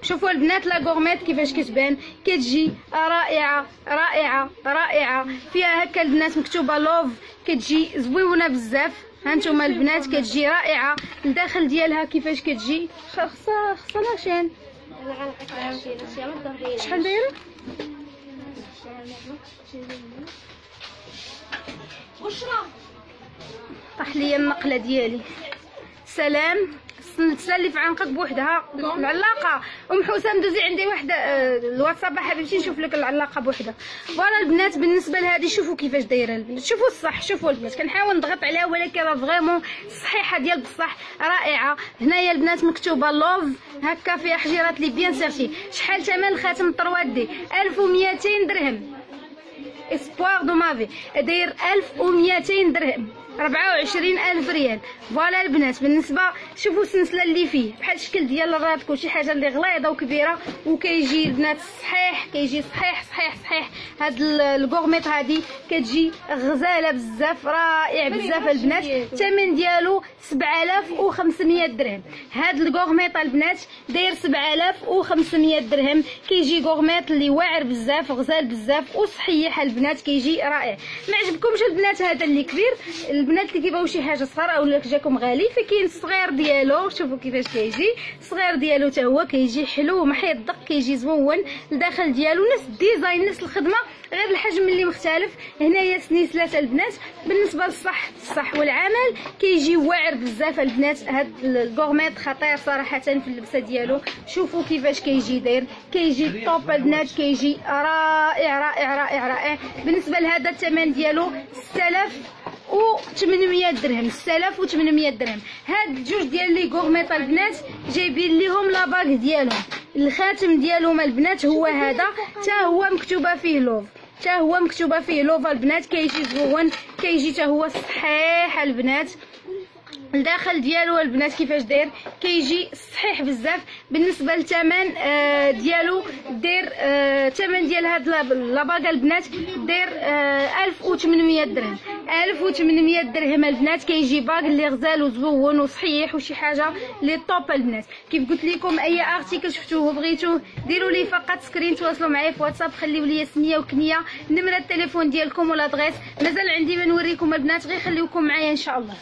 شوفوا البنات لا غورميت كيفاش كتبان، كتجي رائعه رائعه رائعه. فيها هكا البنات مكتوبه لوف، كتجي زويونه بزاف. هانتوما البنات كتجي رائعه. الداخل ديالها كيفاش كتجي خاصها لاشين. شحال دايره؟ طاح ليا النقله ديالي. سلام. السلسله اللي في عنقك بوحدها العلاقه. ام حسام دوزي عندي وحده الواتساب حبيبتي نشوف لك العلاقه بوحدها. فوالا البنات بالنسبه لهذه شوفوا كيفاش دايره البنات، شوفوا الصح، شوفوا البنات كنحاول نضغط عليها ولكن راه فريمون صحيحه ديال بصح رائعه. هنايا البنات مكتوبه لوف هكا فيها حجيرات لي بيان سيرتي. شحال ثمن الخاتم 3 دي؟ 1200 درهم. اسبوار دو مافي داير 1200 درهم، 24000 ريال. فوالا البنات بالنسبه شوفوا السلسله اللي فيه بحال الشكل ديال الرادكو، شي حاجه اللي غليظه وكبيره وكيجي البنات صحيح، كيجي صحيح صحيح صحيح. هاد الكورميط هادي كتجي غزاله بزاف، رائع بزاف البنات. الثمن ديالو 7500 درهم. هاد الكورميط البنات داير 7500 درهم. كيجي كورميط اللي واعر بزاف، غزال بزاف وصحيح البنات، كيجي رائع. ما عجبكمش البنات هذا اللي كبير؟ البنات اللي كيبغيو شي حاجه صغار او جاكم غالي فكاين الصغير ديالو. شوفوا كيفاش كيجي الصغير ديالو حتى هو كيجي حلو محيط دق، كيجي زوون. الداخل ديالو نفس الديزاين نفس الخدمه غير الحجم اللي مختلف. هنايا سنيسلات البنات بالنسبه للصح والعمل كيجي واعر بزاف البنات. هاد الكورميط خطير صراحه في اللبسه ديالو. شوفوا كيفاش كيجي داير، كيجي طوب البنات، كيجي رائع رائع رائع رائع. بالنسبه لهذا الثمن ديالو 6800 درهم. 6800 درهم. هاد الجوج ديال لي كورميط البنات جايبين ليهم لاباك ديالهم. الخاتم ديالهم البنات هو هذا، حتى هو مكتوبه فيه لوف، حتى هو مكتوبه فيه لوف البنات. كيجي زوون، كيجي حتى هو صحيح البنات. الداخل ديالو البنات كيفاش داير، كيجي صحيح بزاف. بالنسبه للثمن ديالو داير الثمن ديال هاد لاباكا البنات داير 1800 درهم. 1800 درهم البنات. كيجي باك اللي غزال وزوون وصحيح وشي حاجه لي طوب البنات. كيف قلت لكم اي ارتيكل شفتوه وبغيتوه ديروا لي فقط سكرين، تواصلوا معايا في واتساب، خليو لي سميه وكنيه، نمره التليفون ديالكم ولا ادريس. مازال عندي ما نوريكم البنات، غير خليوكم معايا ان شاء الله.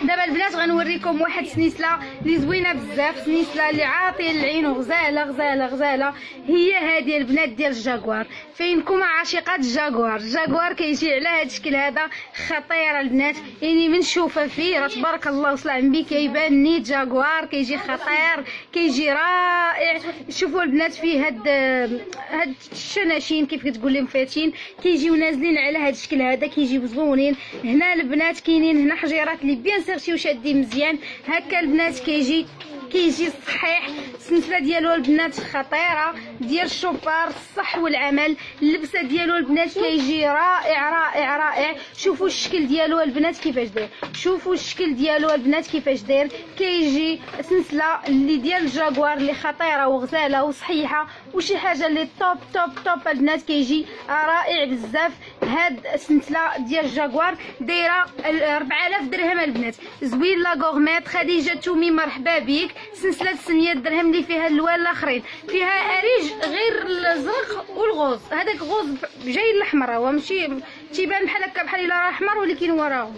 دابا البنات غنوريكم واحد سنيسله اللي زوينه بزاف، سنيسله اللي عاطيه للعين وغزاله غزاله غزاله. هي هذه البنات ديال الجاكوار. فينكم عاشقات الجاكوار؟ الجاكوار كيجي على هذا الشكل هذا خطير البنات. يعني من شوفه فيه راه تبارك الله وصل عمي كيبان نيت جاكوار، كيجي خطير، كيجي رائع. شوفوا البنات فيه هاد الشناشين كيف كتقول لهم فاتين، كيجيو نازلين على هذا الشكل هذا، كيجيو زوينين. هنا البنات كاينين هنا حجيرات اللي بيان سيرتي وشادين مزيان هكا البنات. كيجي صحيح. السلسله ديالو البنات خطيره ديال الشوبار الصح والعمل. اللبسه ديالو البنات كيجي رائع رائع رائع. شوفوا الشكل ديالو البنات كيفاش داير، شوفوا الشكل ديالو البنات كيفاش داير. كيجي سلسله اللي ديال الجاكوار اللي خطيره وغزاله وصحيحه وشي حاجه اللي توب توب توب البنات. كيجي رائع بزاف. هاد السلسله ديال الجاكوار دايره 4000 درهم البنات. زوين لا غورميت. خديجه تومي مرحبا بك. سلسله 600 درهم اللي فيها الالوان الاخرين، فيها اريج غير الزرق والغوز. هذاك غوز جاي الاحمر، هو ماشي تيبان بحال هكا بحال الا راه احمر ولكن هو راه غوز.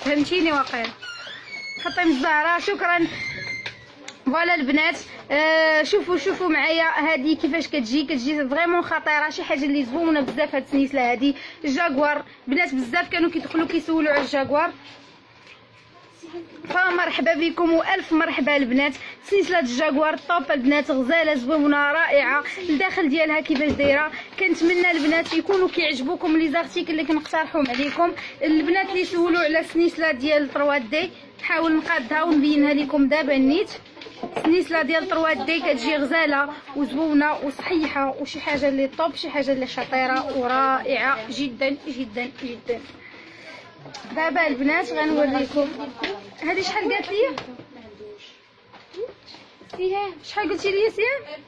فهمتيني واقيلا. فاطمه الزهراء شكرا. فوالا البنات شوفوا معايا هذه كيفاش كتجي فريمون خطيره، شي حاجه اللي زوينه بزاف. هاد السنيسله هذه الجاكوار بنات بزاف كانوا كيدخلوا كيسولوا على الجاكوار. فمرحبا بكم والف مرحبا البنات. سلسله الجاكوار طوب البنات غزاله زوينه رائعه. الداخل ديالها كيفاش دايره، كنتمنى البنات يكونوا كيعجبوكم لي زارتيكل اللي كنقترحهم عليكم. البنات اللي سولوا على السنيسله ديال 3 دي نحاول نقادها ونبينها لكم دابا نيت. السنيسله ديال 3 دي كتجي غزاله وزوينه وصحيحه وشي حاجه اللي طوب، شي حاجه اللي خطيره ورائعه جدا جدا جدا. دابا البنات غنوريكم هذه شحال قالت لي سيها، شحال قلتي لي سيها؟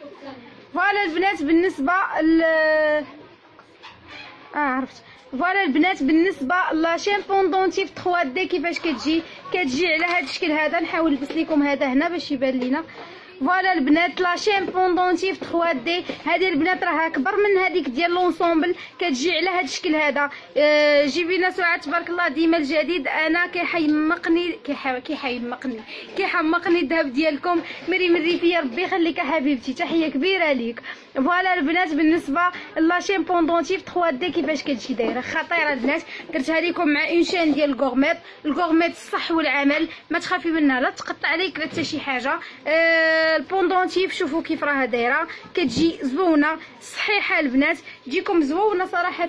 فوالا البنات بالنسبه عرفت. فوالا البنات بالنسبه لا شامبون دونتيف 3 دي كيفاش كتجي على هذا الشكل هذا. نحاول نلبس لكم هذا هنا باش يبان لينا. فوالا البنات لا شامبون دونتيف 3 دي هذه البنات راها كبر من هذيك ديال لونسومبل، كتجي على هذا الشكل هذا. جيبينا سعاد تبارك الله ديما الجديد. انا كيحمقني الذهب ديالكم. مريم الريفيه ربي يخليك حبيبتي، تحيه كبيره ليك. فوالا البنات بالنسبه لا شامبون دونتيف 3 دي كيفاش كتجي دايره خطيره البنات. درتها لكم مع اون شين ديال الكورميط الصح والعمل، ما تخافي منها لا تقطع عليك لا حتى شي حاجه. البوندونتيف شوفوا كيف راها دايره، كتجي زوينه صحيحه البنات، تجيكم زوينه صراحه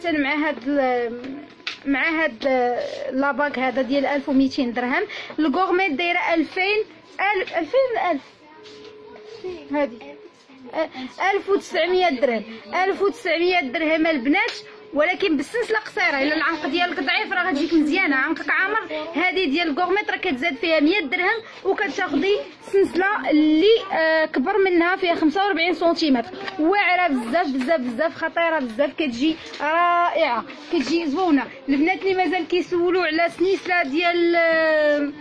مع هاد لاباك هذا ديال 1200 درهم. الكورميط دايره 2000 هذه 1900 درهم. 1900 درهم البنات، ولكن بالسلسله قصيره. الا العنق ديالك ضعيف راه غتجيك مزيانه. عنقك عامر هذه ديال الكورميط راه كتزاد فيها 100 درهم، وكتاخدي سلسله اللي كبر منها فيها 45 سنتيمتر، واعره بزاف بزاف بزاف، خطيره بزاف، كتجي رائعه، كتجي زوينه. البنات اللي مازال كيسولوا على سنيسله ديال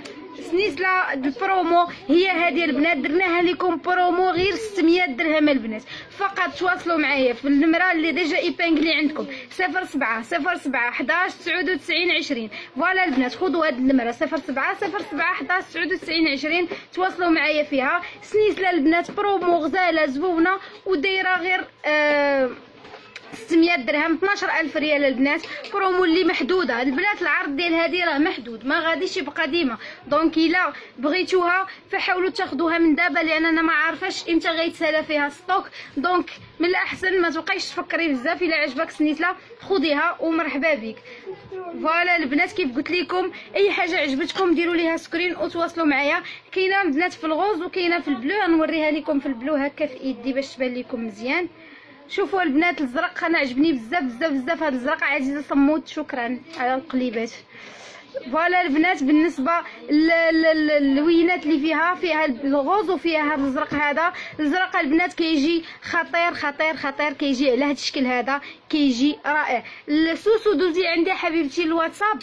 سنيسله البرومو، هي هذه البنات درناها لكم برومو غير 600 درهم البنات فقط. تواصلوا معايا في النمره اللي ديجا ايبانغلي عندكم 07 11 99 20. فوالا البنات خذوا هذه النمره 07 11 99 20، تواصلوا معايا فيها. سنيسله البنات برومو غزاله زوينه ودايره غير 600 درهم، 12000 ريال البنات. برومو اللي محدوده البنات، العرض ديال هذه راه محدود ما غاديش يبقى ديما. دونك الا بغيتوها فحاولوا تاخذوها من دابا، لان انا ما عارفاش امتى غيتسالى فيها ستوك. دونك من الاحسن ما تبقايش تفكري بزاف. الا عجبك سنيسله خذيها ومرحبا بك. فوالا البنات كيف قلت لكم اي حاجه عجبتكم ديروا ليها سكرين وتواصلوا معايا. كاينه البنات في الغوز وكاينه في البلو، غنوريها لكم في البلو هكا في يدي باش تبان لكم مزيان. شوفوا البنات الزرق انا عجبني بزاف بزاف بزاف هذا الزرق. عزيزه صمود شكرا على القليبات. فوالا البنات بالنسبه للوينات اللي فيها الغوز وفيها هذا الزرق. هذا الزرق البنات كيجي خطير خطير خطير، كيجي على هذا الشكل هذا، كيجي رائع. السوسو دوزي عندي حبيبتي الواتساب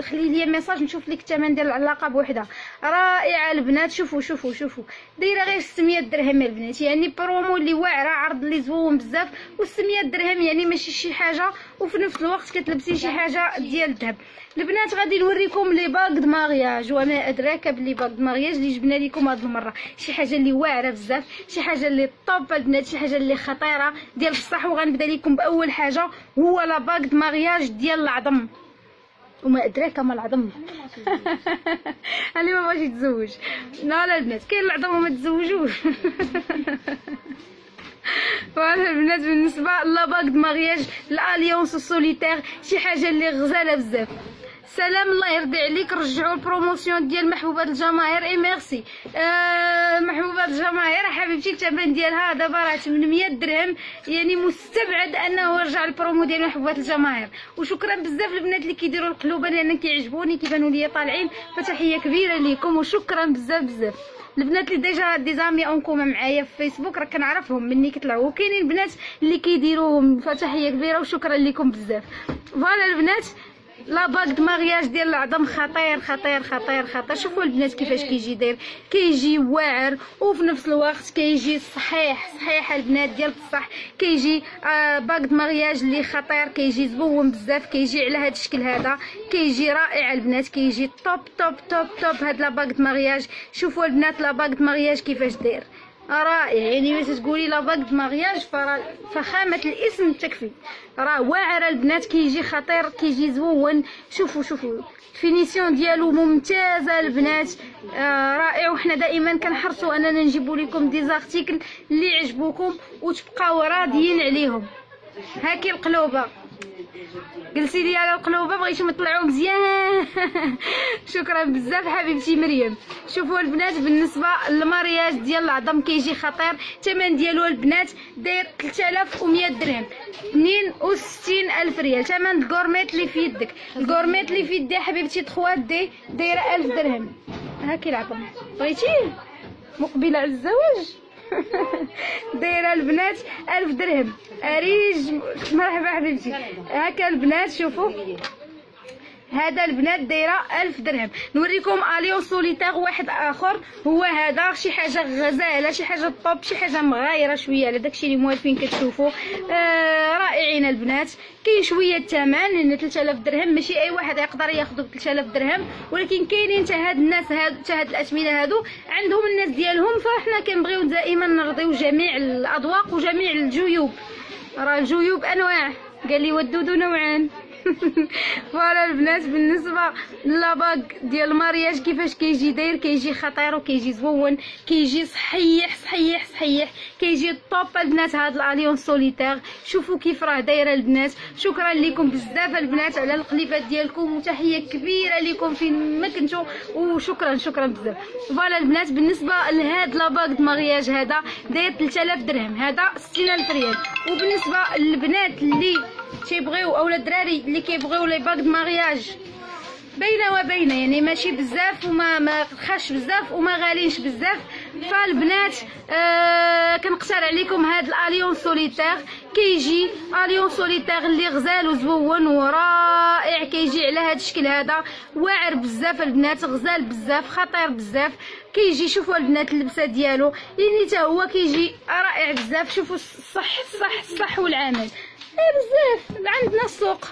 خلي لي ميساج نشوف لك الثمن ديال العلاقه بوحده. رائعه البنات. شوفوا شوفوا شوفوا دايره غير 600 درهم البنات، يعني برومو اللي واعره، عرض اللي زوين بزاف. و600 درهم يعني ماشي شي حاجه، وفي نفس الوقت كتلبسي شي حاجه ديال الذهب. البنات غادي نوريكم لي باغ د مارياج، وما ادراك بلي باغ د مارياج اللي جبنا لكم هذه المره شي حاجه اللي واعره بزاف، شي حاجه اللي طوب البنات، شي حاجه اللي خطيره ديال بصح. وغنبدا لكم باول حاجه هو لا باغ د مارياج ديال العظم، وما ادراك ما العظم اللي ما بغاش يتزوج. لا البنات كاين العظم وما تزوجوش فوالا البنات بالنسبه لا باغ د مارياج الاليونس السوليتير، شي حاجه اللي غزاله بزاف. سلام الله يرضي عليك، رجعوا البروموسيون ديال محبوبات الجماهير. اي ميرسي. محبوبات الجماهير حبيبتي الثمن ديالها دابا راه 800 درهم، يعني مستبعد انه رجع البرومو ديال محبوبات الجماهير. وشكرا بزاف البنات اللي كيديروا القلوبه لان كيعجبوني كيبانوا لي طالعين، فتحيه كبيره ليكم وشكرا بزاف بزاف. البنات اللي ديجا دي زامي اون كومون معايا في فيسبوك راه كنعرفهم مني كيطلعوا، وكاينين البنات اللي كيديروهم، فتحيه كبيره وشكرا لكم بزاف. فوالا البنات لا باغ د مارياج ديال العظم خطير خطير خطير خطير. شوفوا البنات كيفاش كيجي داير، كيجي واعر وفي نفس الوقت كيجي صحيح البنات ديال بصح. كيجي باغ د مارياج اللي خطير، كيجي زوين بزاف، كيجي على هذا الشكل هذا، كيجي رائع البنات، كيجي توب توب توب توب. هاد لا باغ د مارياج شوفوا البنات لا باغ د مارياج كيفاش داير رائع، يعني باش تقولي لا باغ د مارياج فخامه الاسم تكفي. راه واعر البنات، كيجي خطير، كيجي زوون. شوفوا الفينيسيون ديالو ممتازه البنات، رائع. وحنا دائما كنحرصوا اننا نجيبوا لكم دي زارتيكل اللي يعجبوكم وتبقاو راضيين عليهم. هاكي القلوبه، جلسي لي على القلوبه، بغيتهم يطلعوا مزيان. شكرا بزاف حبيبتي مريم. شوفوا البنات بالنسبه للمارياج ديال العظم كيجي خطير. الثمن ديالو البنات داير 3100 درهم، 62000 ريال. ثمن الكورميت اللي في يدك، الكورميت اللي في يدي حبيبتي 3 دي دايره 1000 درهم. هاكي العظم بغيتيه مقبله على الزواج. دايره البنات 1000 درهم. اريج مرحبا حبيبتي. هكا البنات شوفوا هذا البنات دايره 1000 درهم. نوريكم اليون سوليتير واحد اخر، هو هذا شي حاجه غزاله، شي حاجه طوب، شي حاجه مغايره شويه على داكشي اللي موالفين كتشوفوا. رائعين البنات. كاين شويه الثمن لان 3000 درهم ماشي اي واحد يقدر ياخذ ب 3000 درهم، ولكن كاينين حتى هاد الناس حتى هاد الاثمنه هادو عندهم الناس ديالهم. فاحنا كنبغيو دائما نرضيو جميع الاذواق وجميع الجيوب. راه الجيوب انواع، قال لي ودودو نوعان. فوالا البنات بالنسبه للاباغ ديال المارياج كيفاش كيجي داير، كيجي خطير وكيجي زوون، كيجي صحيح صحيح صحيح، كيجي طوب البنات. هاد الاليون سوليتير شوفوا كيف راه دايره البنات. شكرا لكم بزاف البنات على القليبات ديالكم، وتحيه كبيره لكم فين ما كنتو، وشكرا بزاف. فوالا البنات بالنسبه لهاد لاباغ د مارياج هذا داير 3000 درهم، هذا 60000 ريال. وبالنسبه للبنات اللي تيبغيو اولا الدراري اللي كيبغيو لي باغ د مارياج بينه وبينه، يعني ماشي بزاف وما رخاش بزاف وما غاليش بزاف، فالبنات كنقترح عليكم هاد الاليون سوليتير. كيجي اليون سوليتير اللي غزال وزوون ورائع، كيجي على هاد الشكل هذا، واعر بزاف البنات، غزال بزاف، خطير بزاف. كيجي شوفوا البنات اللبسه ديالو اللي حتى هو كيجي رائع بزاف. شوفوا الصح والعمل بزاف عندنا السوق.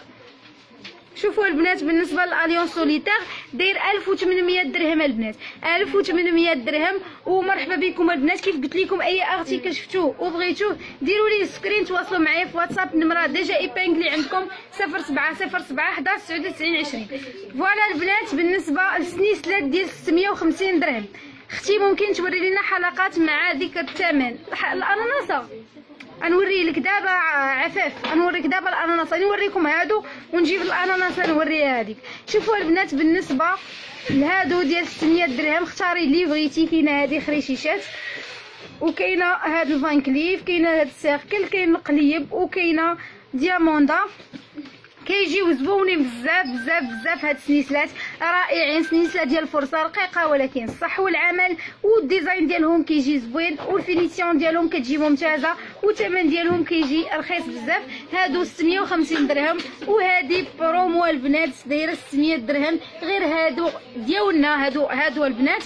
شوفوا البنات بالنسبه للاليون سوليتير داير 1800 درهم البنات، 1800 درهم. ومرحبا بكم البنات. كيف قلت لكم اي ارتيكل شفتوه وبغيتوه ديروا لي سكرين، تواصلوا معايا في واتساب، النمره ديجا ايبانغلي عندكم 0707 11 99 20. فوالا البنات بالنسبه للسنيسلات ديال 650 درهم. اختي ممكن توري لنا حلقات مع ذكر الثمن؟ الاناناسه غنوري لك دابا عفاف، غنوريك دابا الاناناس، نوريكم هادو ونجيب الاناناس نوريها هذيك. شوفوا البنات بالنسبه لهادو ديال 600 درهم اختاري اللي بغيتي. كاينه هذه خريشيشات، وكاينه هاد الفان كليف، كاينه هاد السيركل، كاين القليب، وكاينه دياموندا. كيجيو زبونين بزاف هاد السنيسلات، رائعين. سنيسلات ديال الفرصه رقيقه ولكن الصح والعمل، والديزاين ديالهم كيجي زوين، والفينيسيون ديالهم كتجي ممتازه، والثمن ديالهم كيجي رخيص بزاف. هادو 650 درهم، وهادي برومو البنات دايره 600 درهم. غير هادو ديالنا، هادو البنات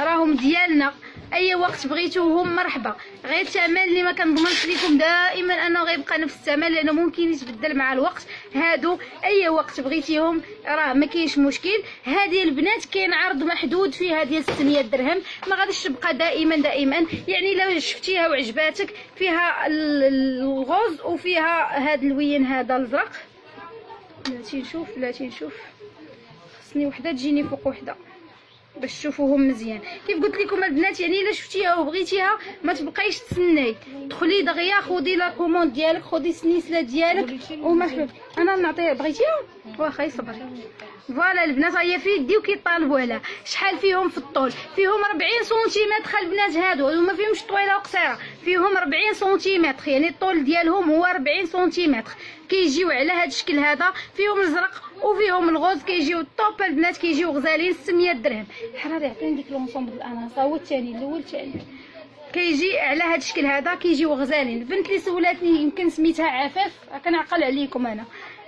راهم ديالنا، اي وقت بغيتوهم مرحبا. غير الثمن اللي ما كنضمنش لكم دائما انه غيبقى نفس الثمن، لانه ممكن يتبدل مع الوقت. هادو اي وقت بغيتيهم راه ما كاينش مشكل. هذه البنات كاين عرض محدود فيها ديال 600 درهم، ما غاديش تبقى دائما يعني لو شفتيها وعجباتك. فيها الغوز وفيها هذا اللوين هذا الازرق. بلاتي نشوف خصني وحده تجيني فوق وحده باش تشوفوهم مزيان. كيف قلت لكم البنات يعني الا شفتيها وبغيتيها ما تبقايش تسناي، دخلي دغيا خدي لا كوموند ديالك، خدي السنيسله ديالك ومرحبا. انا نعطيها، بغيتيها واخا يصبر. فوالا البنات هي في يدي وكيطالبوا عليها. شحال فيهم في الطول؟ فيهم 40 سنتيمتر البنات. هادو ما فيهمش طويله وقصيره، فيهم 40 سنتيمتر، يعني الطول ديالهم هو 40 سنتيمتر. كيجيو على هذا الشكل هذا، فيهم الازرق وفيهم الغوز، كيجيو طوب البنات، كيجيو غزالين 600 درهم. حراري عطيني ديك لونسومبل الاناناس، هو الثاني الاول الثاني كيجي على هذا الشكل هذا، كيجيو غزالين. البنت اللي سولاتني يمكن سميتها عفاف، كنعقل عليكم انا.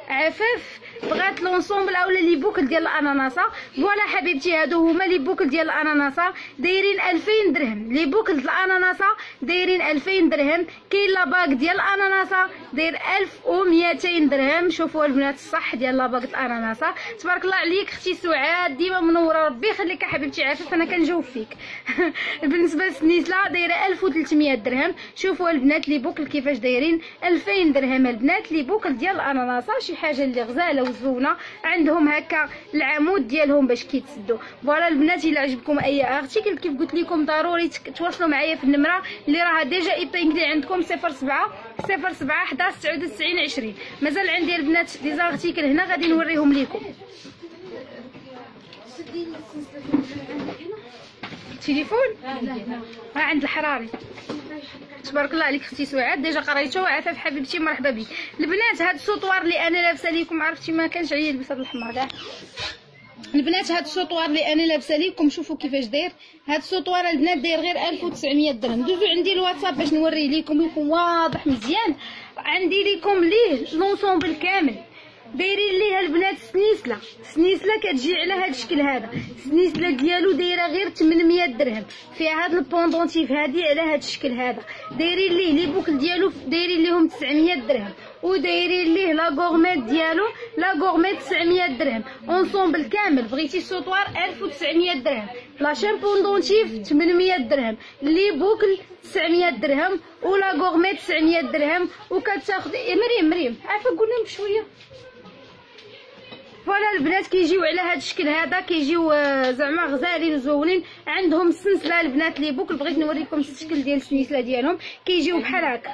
عفاف بغات لونسومبل اولا لي بوكل ديال الاناناسه. فوالا حبيبتي هادو هما لي بوكل ديال الاناناسه دايرين 2000 درهم. لي بوكل ديال الاناناسه دايرين 2000 درهم. كاين لاباك ديال الاناناسه داير 1200 درهم. شوفوا البنات الصح ديال لاباك الاناناسه. تبارك الله عليك اختي سعاد، ديما منوره، ربي يخليك يا حبيبتي عفاف، انا كنجاوب فيك. بالنسبه للسنيسله دايره 1300 درهم. شوفوا البنات لي بوكل كيفاش دايرين 2000 درهم البنات. لي بوكل ديال الاناناسه شي حاجه اللي غزاله وزوينه، عندهم هكا العمود ديالهم باش كيتسدوا. فوالا البنات الا عجبكم اي ارتيكل كيف قلت لكم ضروري تواصلوا معايا في النمره اللي راها ديجا ايبينغلي عندكم 07 11 99 20. مازال عندي البنات دي زارتيكل هنا غادي نوريهم لكم. تليفون عند الحراري. تبارك الله عليك اختي سعاد، ديجا قريتو. عفاف حبيبتي مرحبا بك. البنات هاد السوطوار اللي انا لابسه لكم، عرفتي ما كانش عليا نلبس هاد الاحمر كاع. البنات هاد السوطوار اللي انا لابسه لكم شوفوا كيفاش داير. هاد السوطوار البنات داير غير 1900 درهم. دوزو عندي الواتساب باش نوريه لكم يكون واضح مزيان. عندي لكم ليه لونسومبل كامل دايرين ليها البنات سنيسله كتجي على هاد الشكل هذا. السنيسله ديالو دايره غير 800 درهم، فيها هاد البوندونتيف هادي على هاد الشكل هذا. دايرين ليه لي بوكل ديالو دايرين ليهم 900 درهم، ودايرين ليه لا غورميت ديالو لا غورميت 900 درهم. اونسومبل كامل بغيتي سوطوار 1900 درهم، لاشين بوندونتيف 800 درهم، لي بوكل 900 درهم، ولا غورميت 900 درهم. وكتاخذ مريم عافاك قولنا بشويه. فوالا البنات كيجيو على هذا الشكل هذا، كيجيو زعما غزالين وزوينين. عندهم السنسله البنات لي بوكل، بغيت نوريكم الشكل ديال السنسله ديالهم. كيجيو بحال هكا،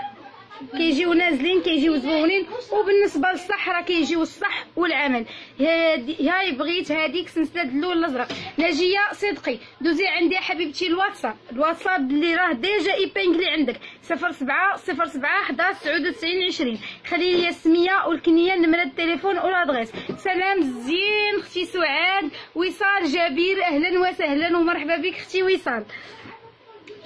كيجيو نازلين، كيجيو زوينين. وبالنسبه للصح راه كيجيو الصح والعمل. هاي بغيت هذيك سلسله اللون الازرق. ناجيه صدقي دوزي عندي يا حبيبتي الواتساب اللي راه ديجا ايبينغلي عندك 07 11 99 20. خلي لي السميه والكنيه نمره التليفون والادريس. سلام زين اختي سعاد. وصال جبير اهلا وسهلا ومرحبا بك اختي وصال.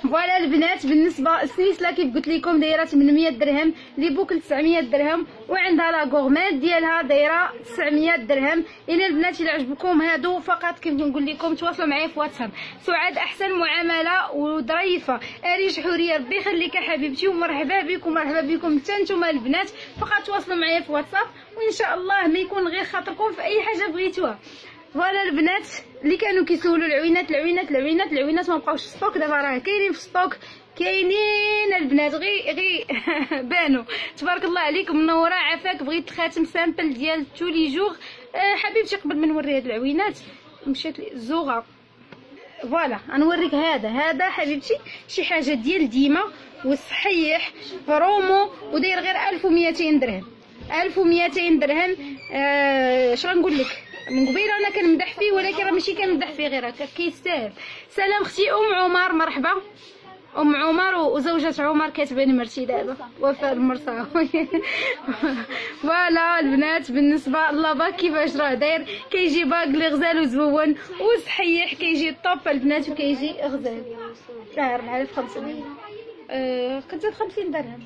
فوالا البنات بالنسبه السنيسله كيف قلت لكم دايره 800 درهم، لي بوكل 900 درهم، وعندها لا غورميت ديالها دايره 900 درهم. الا البنات الا عجبكم هادو فقط كيف نقول لكم تواصلوا معايا في واتساب. سعاد احسن معامله وظريفه. اريج حوريه ربي يخليك يا حبيبتي ومرحبا بك ومرحبا بكم حتى نتوما البنات. فقط تواصلوا معايا في واتساب وان شاء الله ما يكون غير خاطركم في اي حاجه بغيتوها. فوالا البنات اللي كانوا كيسولوا العوينات ما بقاوش ستوك، دابا راه كاينين في ستوك، كاينين البنات غي بانوا. تبارك الله عليكم منوره. عافاك بغيت الخاتم سامبل ديال تولي جوغ. حبيبتي قبل ما نوري هاد العوينات مشات لي الزوغه. فوالا غنوريك هذا حبيبتي شي حاجه ديال ديما والصحيح برومو وداير غير 1200 درهم. 1200 درهم. اش غنقول لك من قبيله انا كنمدح فيه، ولكن راه ماشي كنمدح فيه غير هكا كيستاهل. سلام اختي عمر مرحبا. عمر وزوجة عمر كاتبه نمرتي دابا وفاء المرصاوي. فوالا البنات بالنسبه للاباك كيفاش راه داير. كيجي باك اللي غزال وزوون وصحيح، كيجي طوب البنات وكيجي غزال. 4500 كتزاد 50 درهم.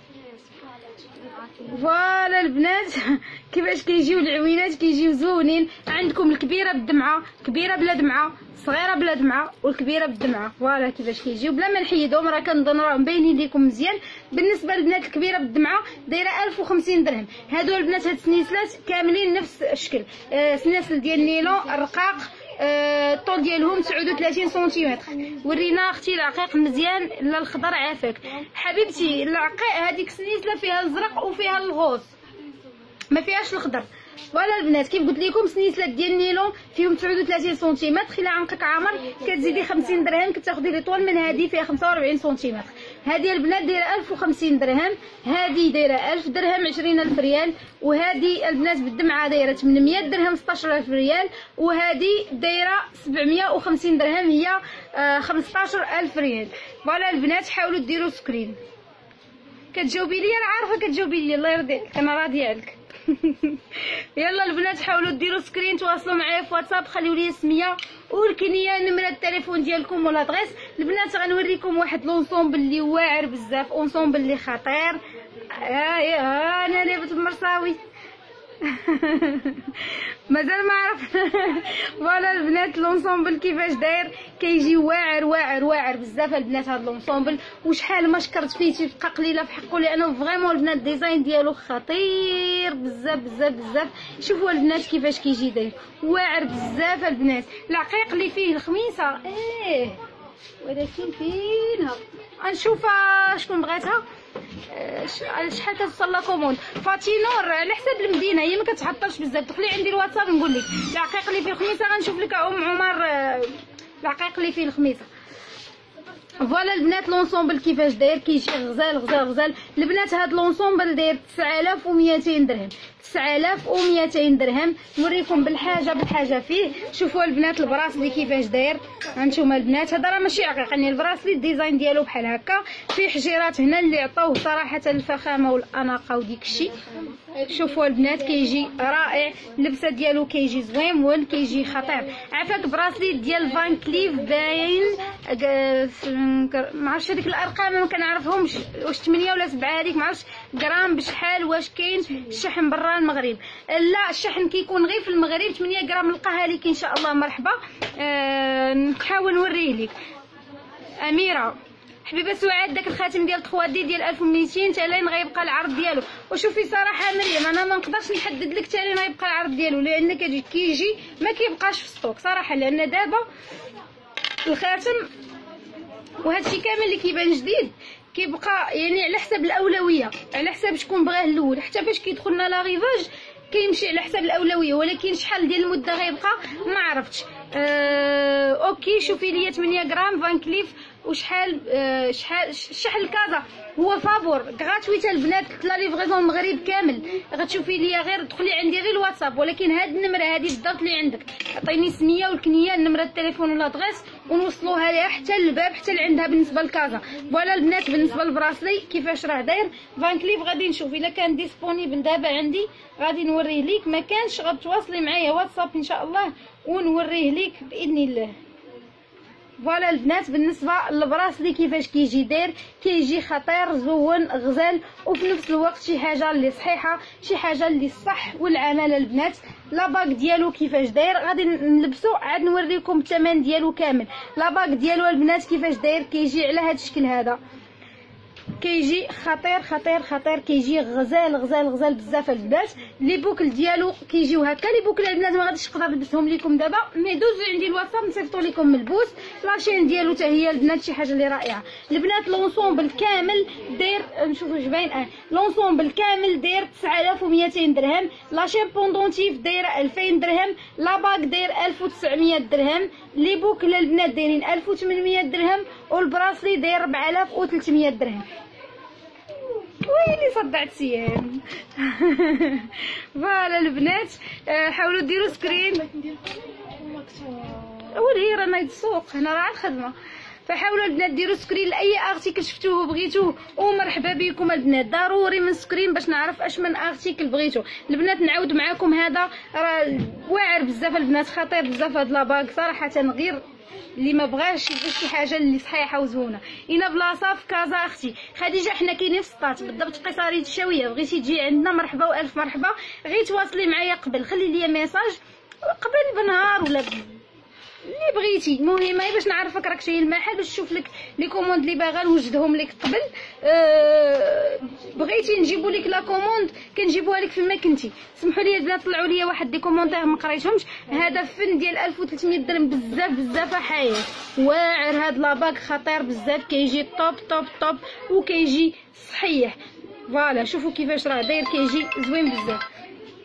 فوالا البنات كيفاش كيجيو العوينات كيجيو زوينين. عندكم الكبيره بالدمعه، كبيره بلا دمعه، صغيره بلا دمعه، والكبيره بالدمعه. فوالا كيفاش كيجيو بلا ما نحيدهم، راه كنظن راه مبينين لكم مزيان. بالنسبه للبنات الكبيره بالدمعه دايره 1050 درهم. هادو البنات هاد السنيسلات كاملين نفس الشكل، سناسل ديال النيلون الرقاق. الطول ديالهم 39 سنتيمتر. ورينا اختي العقيق مزيان. لا الخضر عافاك حبيبتي. العقيق هذيك سنيسله فيها الزرق وفيها الغوص ما فيهاش الخضر. فوالا البنات كيف قلت لكم سنيسلات ديال النيلون فيهم 39 سنتيمتر. الا عنقك عامر كتزيدي 50 درهم كتاخدي لي طول من هذه فيها 45 سنتيمتر. هذه البنات دايره 1050 درهم، هذه دايره 1000 درهم 20000 ريال، وهذه البنات بالدمعه دايره 800 درهم 16000 ريال، وهذه دايره 750 درهم هي 15000 ريال. فوالا البنات حاولوا ديروا سكرين. كتجاوبي لي انا عارفه كتجاوبي لي الله يرضي عليك انا راضيه عليك. يلا البنات حاولوا ديروا سكرين تواصلوا معايا في واتساب. خليوا لي السميه والكنيه نمره التليفون ديالكم والادريس. البنات غنوريكم واحد لونسومبل اللي واعر بزاف، اونسومبل اللي خطير. انا لابس المرصاوي. مازال ما عرف. فوالا البنات لونسومبل كيفاش داير، كيجي واعر واعر واعر بزاف البنات هذا لونسومبل. وشحال ما شكرت فيه تيبقى قليله في حقه، لانه فريمون البنات الديزاين ديالو خطير بزاف بزاف بزاف. شوفوا البنات كيفاش كيجي داير واعر بزاف البنات. العقيق اللي فيه الخميسه ولكن فينها غنشوفها شكون بغاتها. شحال كتوصل لا كوموند فاتينور على حساب المدينه، هي ما كتعطلش بزاف. دخلي عندي الواتساب نقول لك العقيق اللي فيه الخميسه. غنشوف لك عمر العقيق اللي فيه الخميسه. فوالا البنات لونسومبل كيفاش داير، كيجي غزال غزال غزال البنات. هاد لونسومبل داير 9200 درهم، 9200 درهم. نوريكم بالحاجه فيه. شوفوا البنات البراسلي كيفاش داير. هانتوما البنات هذا راه ماشي عقيق، يعني البراسلي الديزاين ديالو بحال هكا، فيه حجيرات هنا اللي عطاوه صراحه الفخامه والاناقه وديك الشيء. شوفوا البنات كيجي رائع، اللبسه ديالو كيجي زوين كيجي خطير. عافاك براسلي ديال فان كليف باين ما عرفتش هذيك الارقام ما كنعرفهمش، واش 8 ولا 7 هذيك ما عرفتش غرام بشحال. واش كاين الشحن برا المغرب؟ لا الشحن كيكون غير في المغرب. 8 غرام نلقاها لك ان شاء الله. مرحبا. نحاول نوريه لك. اميره حبيبه سعاد داك الخاتم ديال 3 دي ديال 1200 تالين غيبقى العرض ديالو. وشوفي صراحه مريم انا ما نقدرش نحدد لك تالين غيبقى العرض ديالو، لان كيجي ما كيبقاش في ستوك صراحه، لان دابا الخاتم وهادشي كامل اللي كيبان جديد كيبقى يعني على حسب الاولويه، على حسب شكون بغاه الاول. حتى فاش كيدخلنا لا ريفاج كيمشي على حسب الاولويه، ولكن شحال ديال المده غيبقى ما عرفتش. اوكي شوفي لي 8 غرام فان كليف وشحال شحال الشحن الكازا هو فابور غراتويت البنات. لا ليفريزون المغرب كامل. غتشوفي لي غير دخلي عندي غير الواتساب، ولكن هاد النمره هادي بالضبط اللي عندك عطيني السميه والكنيه نمره التليفون ولا دغيس ونوصلوها ليها حتى للباب حتى لعندها بالنسبه لكازا. فوالا البنات بالنسبه للبراسلي كيفاش راه داير. فان كليف غادي نشوف الا كان ديسپونيبل دابا عندي غادي نوريه ليك، ما كانش غتواصلي معايا واتساب ان شاء الله ونوريه ليك باذن الله. فوالا البنات بالنسبه للبراسلي كيفاش كيجي داير، كيجي خطير زوين غزال، وفي نفس الوقت شي حاجه اللي صحيحه، شي حاجه اللي صح والعماله. البنات لاباك ديالو كيفاش داير غادي نلبسو عاد نوريكم الثمن ديالو كامل. لاباك ديالو البنات كيفاش داير، كيجي على هذا الشكل هذا، كيجي خطير خطير خطير، كيجي غزال غزال غزال بزاف البنات. لي بوكل ديالو كيجيو هكا. لي بوكل البنات ما غاديش نقدر نلبسهم لكم دابا، مي دوزو عندي الواتساب نصيفطو لكم ملبوس. لاشين ديالو حتى هي البنات شي حاجه اللي رائعه. البنات لونسومبل كامل داير نشوفوا واش باين. لونسومبل كامل داير 9200 درهم. لاشين بوندونتيف دايره 2000 درهم. لاباك داير 1900 درهم. لي بوكل البنات دايرين 1800 درهم، والبراسلي داير 4300 درهم. ويلي صدعت سيام. فوالا البنات حاولوا ديروا سكرين. ولي رانا السوق هنا راه الخدمه، فحاولوا البنات ديروا سكرين لاي ارتيكل شفتوه وبغيتوه. ومرحبا بكم البنات، ضروري من سكرين باش نعرف اش من ارتيكل بغيتو. البنات نعاود معاكم هذا راه واعر بزاف البنات، خطير بزاف هاد لاباك صراحه. غير اللي ما بغاش يلبس شي حاجه اللي صحيحه وزوينه. اين بلاصه في كازا اختي خديجه، حنا كاينين في سطات بالضبط قصاريه الشاويه. بغيتي تجي عندنا مرحبا والف مرحبا. غير تواصلي معايا قبل، خلي لي ميساج قبل بنهار ولا اللي بغيتي. المهم باش نعرفك راك جاي المحل باش نشوف لك لي كوموند اللي باغا نوجدهم لك قبل. بغيتي نجيبوا لك لا كوموند كنجيبوها لك فيما كنتي. سمحوا لي البنات طلعوا لي واحد دي كومونتير ما قريتهمش. هذا فن ديال 1300 درهم بزاف بزاف حاير واعر. هاد لاباك خطير بزاف، كيجي طوب طوب طوب وكيجي صحيح. فوالا شوفوا كيفاش راه داير، كيجي زوين بزاف.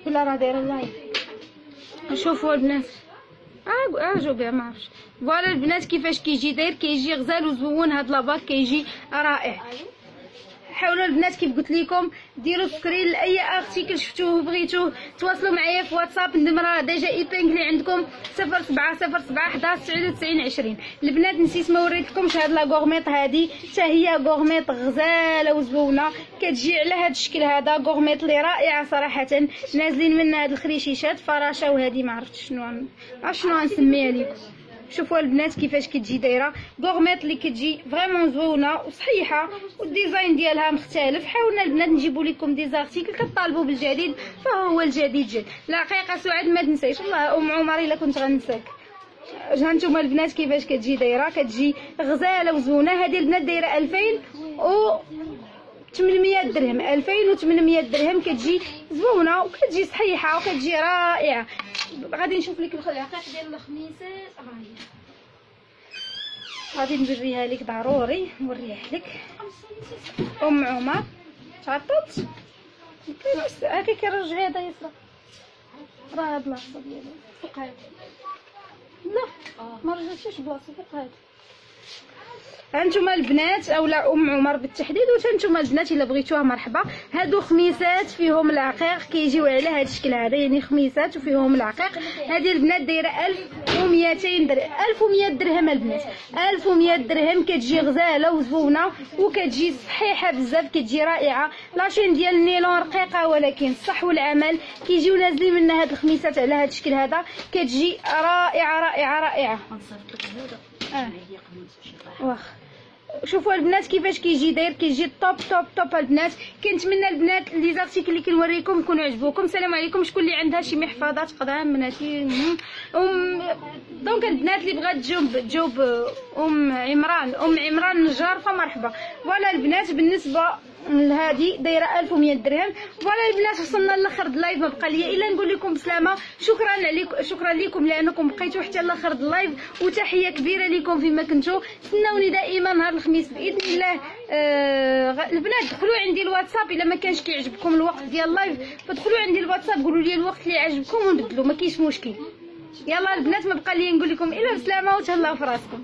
ولا راه داير اللايف. شوفوا البنات جو بها ما عرفتش. فوالا البنات كيفاش كيجي داير، كيجي غزال وزوين. هاد لاباك كيجي رائع. حاولوا البنات كيف قلت لكم ديروا سكرين لاي ارتيكل شفتوه وبغيتوه. تواصلوا معايا في واتساب، النمره ديجا ايبينغلي عندكم 0707119920. البنات نسيت ما وريتلكمش هاد لا غورميط هادي، حتى هي غورميط غزاله وزوينه، كتجي على هاد الشكل هذا. غورميط اللي رائعه صراحه، نازلين منها هاد الخريشيشات فراشه. وهادي ما عرفتش شنو غنسميها لكم. شوفوا البنات كيفاش كتجي دايره غورميط اللي كتجي فريمون زوينه وصحيحه، والديزاين ديالها مختلف. حاولنا البنات نجيبوا لكم دي زارتيكل كطالبوا بالجديد فهو الجديد جد. الحقيقه سعاد ما تنسايش والله ام عمر الا كنت غنساك. هانتوما البنات كيفاش كتجي دايره، كتجي غزاله وزوينه. هذه البنات دايره 2800 درهم، 2800 درهم. كتجي زوينه وكتجي صحيحه وكتجي رائعه. غادي نشوف لك الحقيقه ديال الخميسات، غادي نوريها لك ضروري نوريها لك. ام عمر تعطلت هاكي كيرجع هذا يسرى، راه هاد البلاصه ديالو فوق هادي. لا ما رجعتيش بلاصه فوق هادي. هانتوما البنات اولا ام عمر بالتحديد، وهانتوما البنات الا بغيتوها مرحبا. هادو خميسات فيهم العقيق كيجيو على هاد الشكل هذا، يعني خميسات وفيهم العقيق. هذه البنات دايره 1200 درهم، 1100 درهم البنات، 1100 درهم. كتجي غزاله وزوينه وكتجي صحيحه بزاف، كتجي رائعه. لاشين ديال النيلون رقيقه ولكن الصح والعمل كيجيو نازلين منها هاد الخميسات على هاد الشكل هذا، كتجي رائعه رائعه رائعه. واخ شوفوا البنات كيفاش كيجي داير، كيجي توب توب توب البنات. كنتمنى البنات لي زارتيكل اللي كنوريكم يكونوا عجبوكم. السلام عليكم. شكون اللي عندها شي محفظات قدام بناتي؟ دونك البنات اللي بغات تجاوب ام عمران النجار فمرحبا. فوالا البنات بالنسبه لهادي دايره 1100 درهم. فوالا البنات وصلنا لاخر اللايف، ما بقى ليا الا نقول لكم بسلامه. شكرا لكم لانكم بقيتوا حتى لاخر اللايف، وتحيه كبيره لكم فيما كنتوا. استناوني دائما نهار الخميس باذن الله. البنات دخلوا عندي الواتساب الا ما كانش كيعجبكم الوقت ديال اللايف، فدخلوا عندي الواتساب قولوا لي الوقت اللي عجبكم ونبدلوا، ما كاينش مشكل. يلا البنات ما بقى لي نقول لكم الا بسلامه وتهلاو في راسكم.